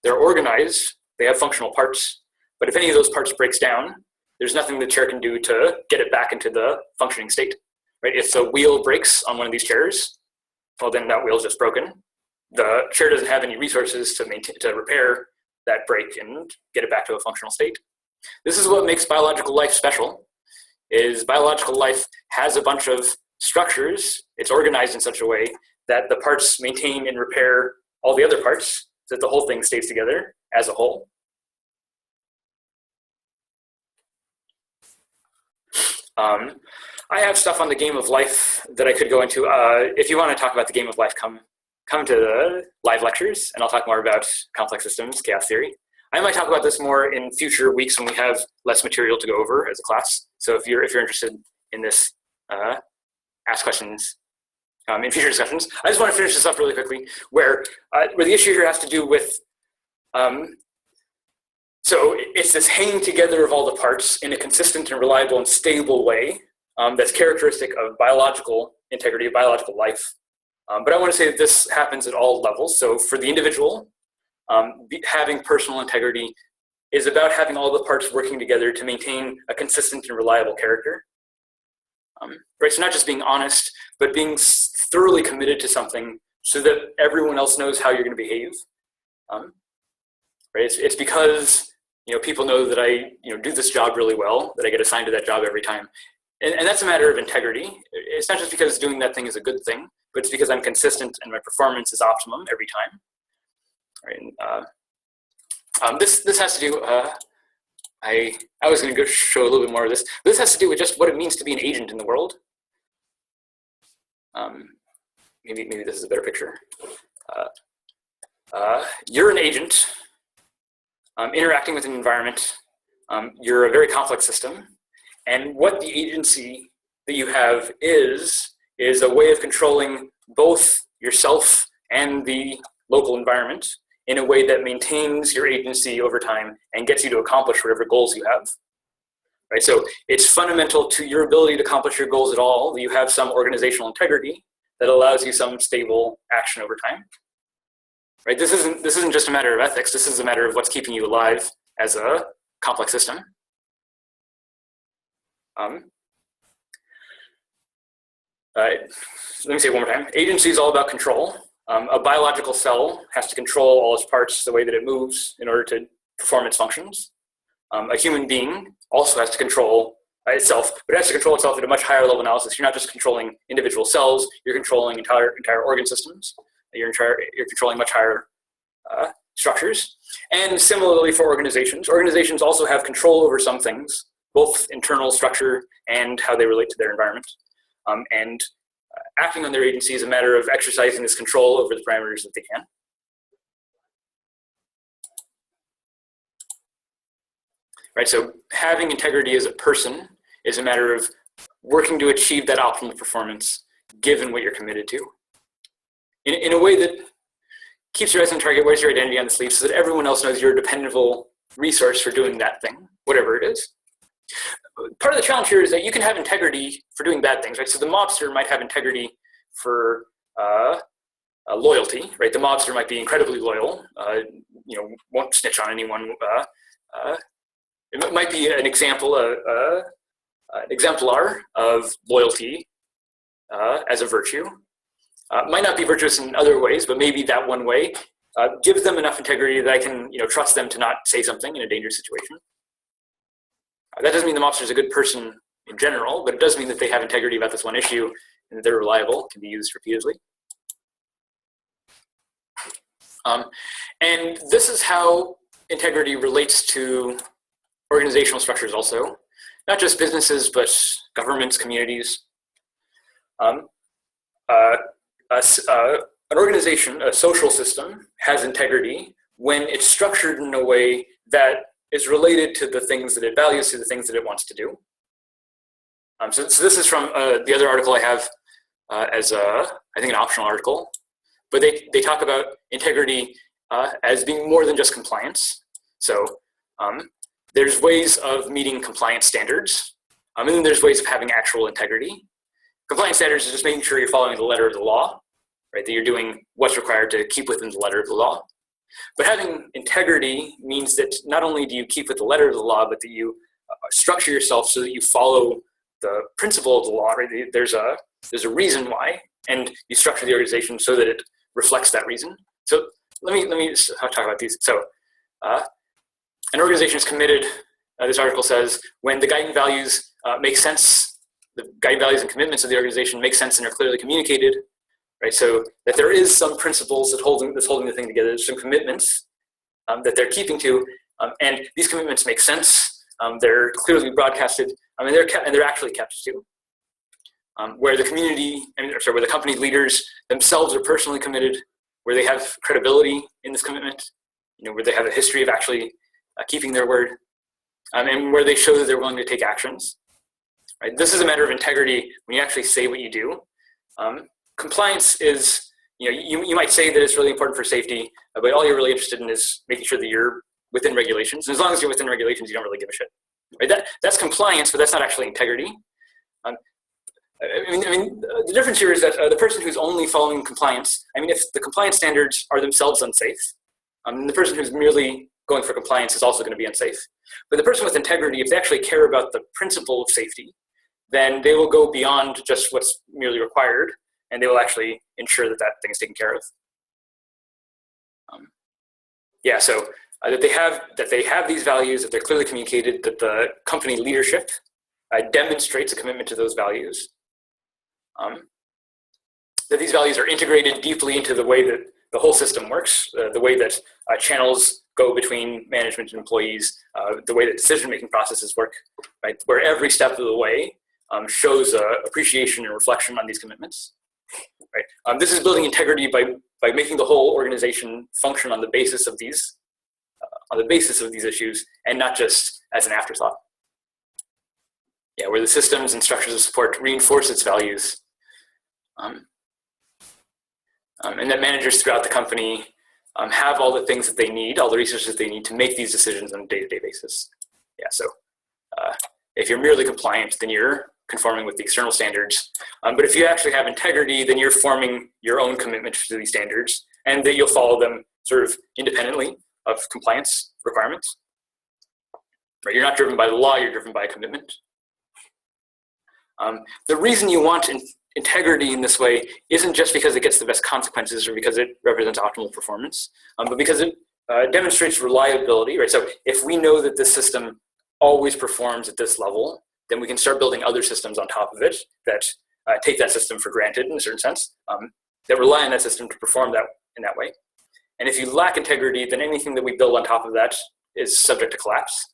They're organized, they have functional parts, but if any of those parts breaks down, there's nothing the chair can do to get it back into the functioning state, right? If the wheel breaks on one of these chairs, well, then that wheel's just broken. The chair doesn't have any resources to repair that break and get it back to a functional state. This is what makes biological life special, is biological life has a bunch of structures. It's organized in such a way that the parts maintain and repair all the other parts so that the whole thing stays together as a whole. I have stuff on the game of life that I could go into. If you want to talk about the game of life, come to the live lectures, and I'll talk more about complex systems, chaos theory. I might talk about this more in future weeks when we have less material to go over as a class. So if you're interested in this, ask questions in future discussions. I just want to finish this up really quickly, where the issue here has to do with, so it's this hanging together of all the parts in a consistent and reliable and stable way that's characteristic of biological integrity, of biological life. But I want to say that this happens at all levels. So for the individual, having personal integrity is about having all the parts working together to maintain a consistent and reliable character. Right, so not just being honest, but being thoroughly committed to something so that everyone else knows how you're going to behave. Right, it's because people know that I do this job really well, that I get assigned to that job every time, and that's a matter of integrity. It's not just because doing that thing is a good thing, but it's because I'm consistent and my performance is optimum every time. Right? And, this has to do, I was going to go show a little bit more of this. This has to do with just what it means to be an agent in the world. Maybe this is a better picture. You're an agent interacting with an environment. You're a very complex system. And what the agency that you have is a way of controlling both yourself and the local environment in a way that maintains your agency over time and gets you to accomplish whatever goals you have. Right? So it's fundamental to your ability to accomplish your goals at all that you have some organizational integrity that allows you some stable action over time. Right? This isn't just a matter of ethics. This is a matter of what's keeping you alive as a complex system. Let me say it one more time. Agency is all about control. A biological cell has to control all its parts the way that it moves in order to perform its functions. A human being also has to control itself, but it has to control itself at a much higher level analysis. You're not just controlling individual cells, you're controlling entire organ systems. You're controlling much higher structures. And similarly for organizations, organizations also have control over some things, both internal structure and how they relate to their environment. And acting on their agency is a matter of exercising this control over the parameters that they can. Right, so having integrity as a person is a matter of working to achieve that optimal performance given what you're committed to. In a way that keeps your eyes on target, wears your identity on the sleeve so that everyone else knows you're a dependable resource for doing that thing, whatever it is. Part of the challenge here is that you can have integrity for doing bad things, right? So the mobster might have integrity for loyalty, right? The mobster might be incredibly loyal, won't snitch on anyone. It might be an example, an exemplar of loyalty as a virtue. Might not be virtuous in other ways, but maybe that one way gives them enough integrity that I can trust them to not say something in a dangerous situation. That doesn't mean the mobster is a good person in general, but it does mean that they have integrity about this one issue and that they're reliable, can be used repeatedly. And this is how integrity relates to organizational structures also, not just businesses, but governments, communities. An organization, a social system, has integrity when it's structured in a way that is related to the things that it values, to the things that it wants to do. So this is from the other article I have as I think an optional article, but they talk about integrity as being more than just compliance. So there's ways of meeting compliance standards, and then there's ways of having actual integrity. Compliance standards is just making sure you're following the letter of the law, right? That you're doing what's required to keep within the letter of the law. But having integrity means that not only do you keep with the letter of the law, but that you structure yourself so that you follow the principle of the law, right? There's a reason why, and you structure the organization so that it reflects that reason. So let me just talk about these. So an organization is committed, this article says, when the guiding values make sense, the guiding values and commitments of the organization make sense and are clearly communicated, right? So that there is some principles that's holding the thing together, there's some commitments that they're keeping to, and these commitments make sense. They're clearly broadcasted, and they're actually kept too. Where the where the company leaders themselves are personally committed, where they have credibility in this commitment, where they have a history of actually keeping their word, and where they show that they're willing to take actions. Right? This is a matter of integrity when you actually say what you do. Compliance is, you might say that it's really important for safety, but all you're really interested in is making sure that you're within regulations. And as long as you're within regulations, you don't really give a shit. Right? That's compliance, but that's not actually integrity. The difference here is that the person who's only following compliance, if the compliance standards are themselves unsafe, the person who's merely going for compliance is also going to be unsafe. But the person with integrity, if they actually care about the principle of safety, then they will go beyond just what's merely required, and they will actually ensure that that thing is taken care of. So that they have these values, that they're clearly communicated, that the company leadership demonstrates a commitment to those values. that these values are integrated deeply into the way that the whole system works, the way that channels go between management and employees, the way that decision-making processes work, right? Where every step of the way shows appreciation and reflection on these commitments, right? This is building integrity by making the whole organization function on the basis of these issues, and not just as an afterthought. Yeah, where the systems and structures of support reinforce its values, and that managers throughout the company have all the things that they need, all the resources they need to make these decisions on a day-to-day basis. Yeah, so if you're merely compliant, then you're conforming with the external standards. But if you actually have integrity, then you're forming your own commitment to these standards, and that you'll follow them sort of independently of compliance requirements. Right? You're not driven by the law, you're driven by a commitment. The reason you want integrity in this way isn't just because it gets the best consequences or because it represents optimal performance, but because it demonstrates reliability, right? So if we know that this system always performs at this level, then we can start building other systems on top of it that take that system for granted in a certain sense, that rely on that system to perform that in that way. And if you lack integrity, then anything that we build on top of that is subject to collapse,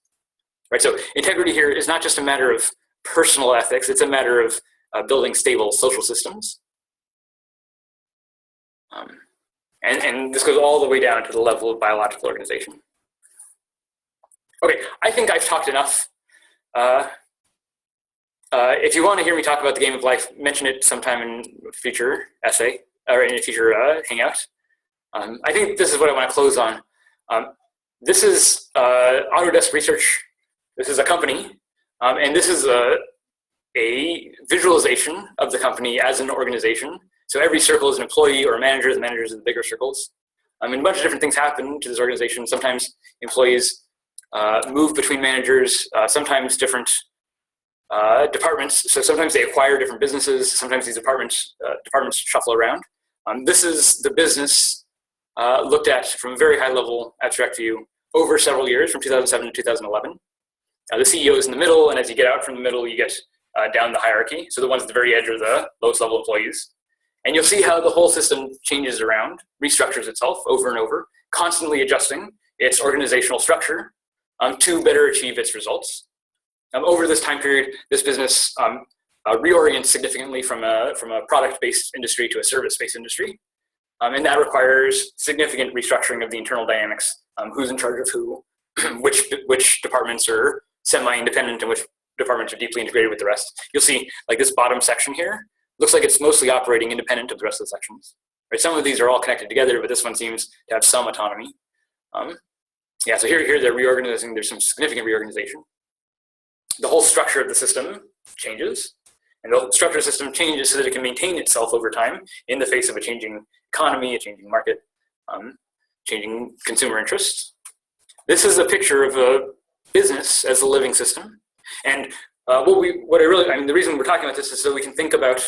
right? So integrity here is not just a matter of personal ethics, it's a matter of building stable social systems. And this goes all the way down to the level of biological organization. Okay, I think I've talked enough. If you want to hear me talk about the game of life, mention it sometime in a future essay or in a future hangout. I think this is what I want to close on. This is Autodesk Research. This is a company, and this is a visualization of the company as an organization. So every circle is an employee or a manager. The managers are the bigger circles. And a bunch of different things happen to this organization. Sometimes employees move between managers, sometimes different departments. So sometimes they acquire different businesses. Sometimes these departments shuffle around. This is the business looked at from a very high level abstract view over several years, from 2007 to 2011. The CEO is in the middle, and as you get out from the middle, you get down the hierarchy. So the ones at the very edge are the lowest level employees. And you'll see how the whole system changes around, restructures itself over and over, constantly adjusting its organizational structure to better achieve its results. Over this time period, this business reorients significantly from a product-based industry to a service-based industry. And that requires significant restructuring of the internal dynamics, who's in charge of who, which departments are semi-independent and which departments are deeply integrated with the rest. You'll see like this bottom section here looks like it's mostly operating independent of the rest of the sections. Right? Some of these are all connected together, but this one seems to have some autonomy. Yeah, so here they're reorganizing. There's some significant reorganization. The whole structure of the system changes, and the structure of the system changes so that it can maintain itself over time in the face of a changing economy, a changing market, changing consumer interests. This is a picture of a business as a living system. And the reason we're talking about this is so we can think about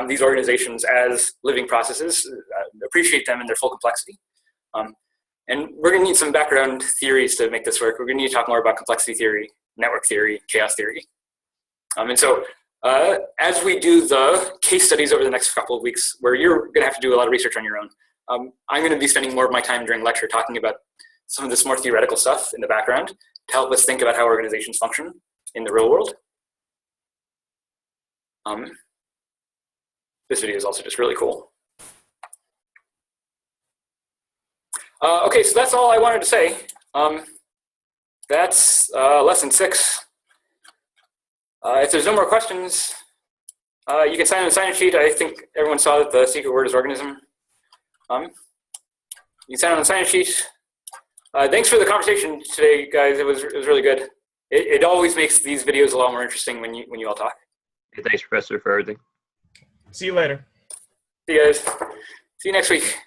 these organizations as living processes, appreciate them in their full complexity. And we're going to need some background theories to make this work. We're going to need to talk more about complexity theory, network theory, chaos theory. And so as we do the case studies over the next couple of weeks, where you're going to have to do a lot of research on your own, I'm going to be spending more of my time during lecture talking about some of this more theoretical stuff in the background to help us think about how organizations function in the real world. This video is also just really cool. Okay, so that's all I wanted to say. That's lesson 6. If there's no more questions, you can sign on the sign-in sheet. I think everyone saw that the secret word is organism. You can sign on the sign-in sheet. Thanks for the conversation today, guys. It was really good. It always makes these videos a lot more interesting when you all talk. Hey, thanks, Professor, for everything. See you later. See you guys. See you next week.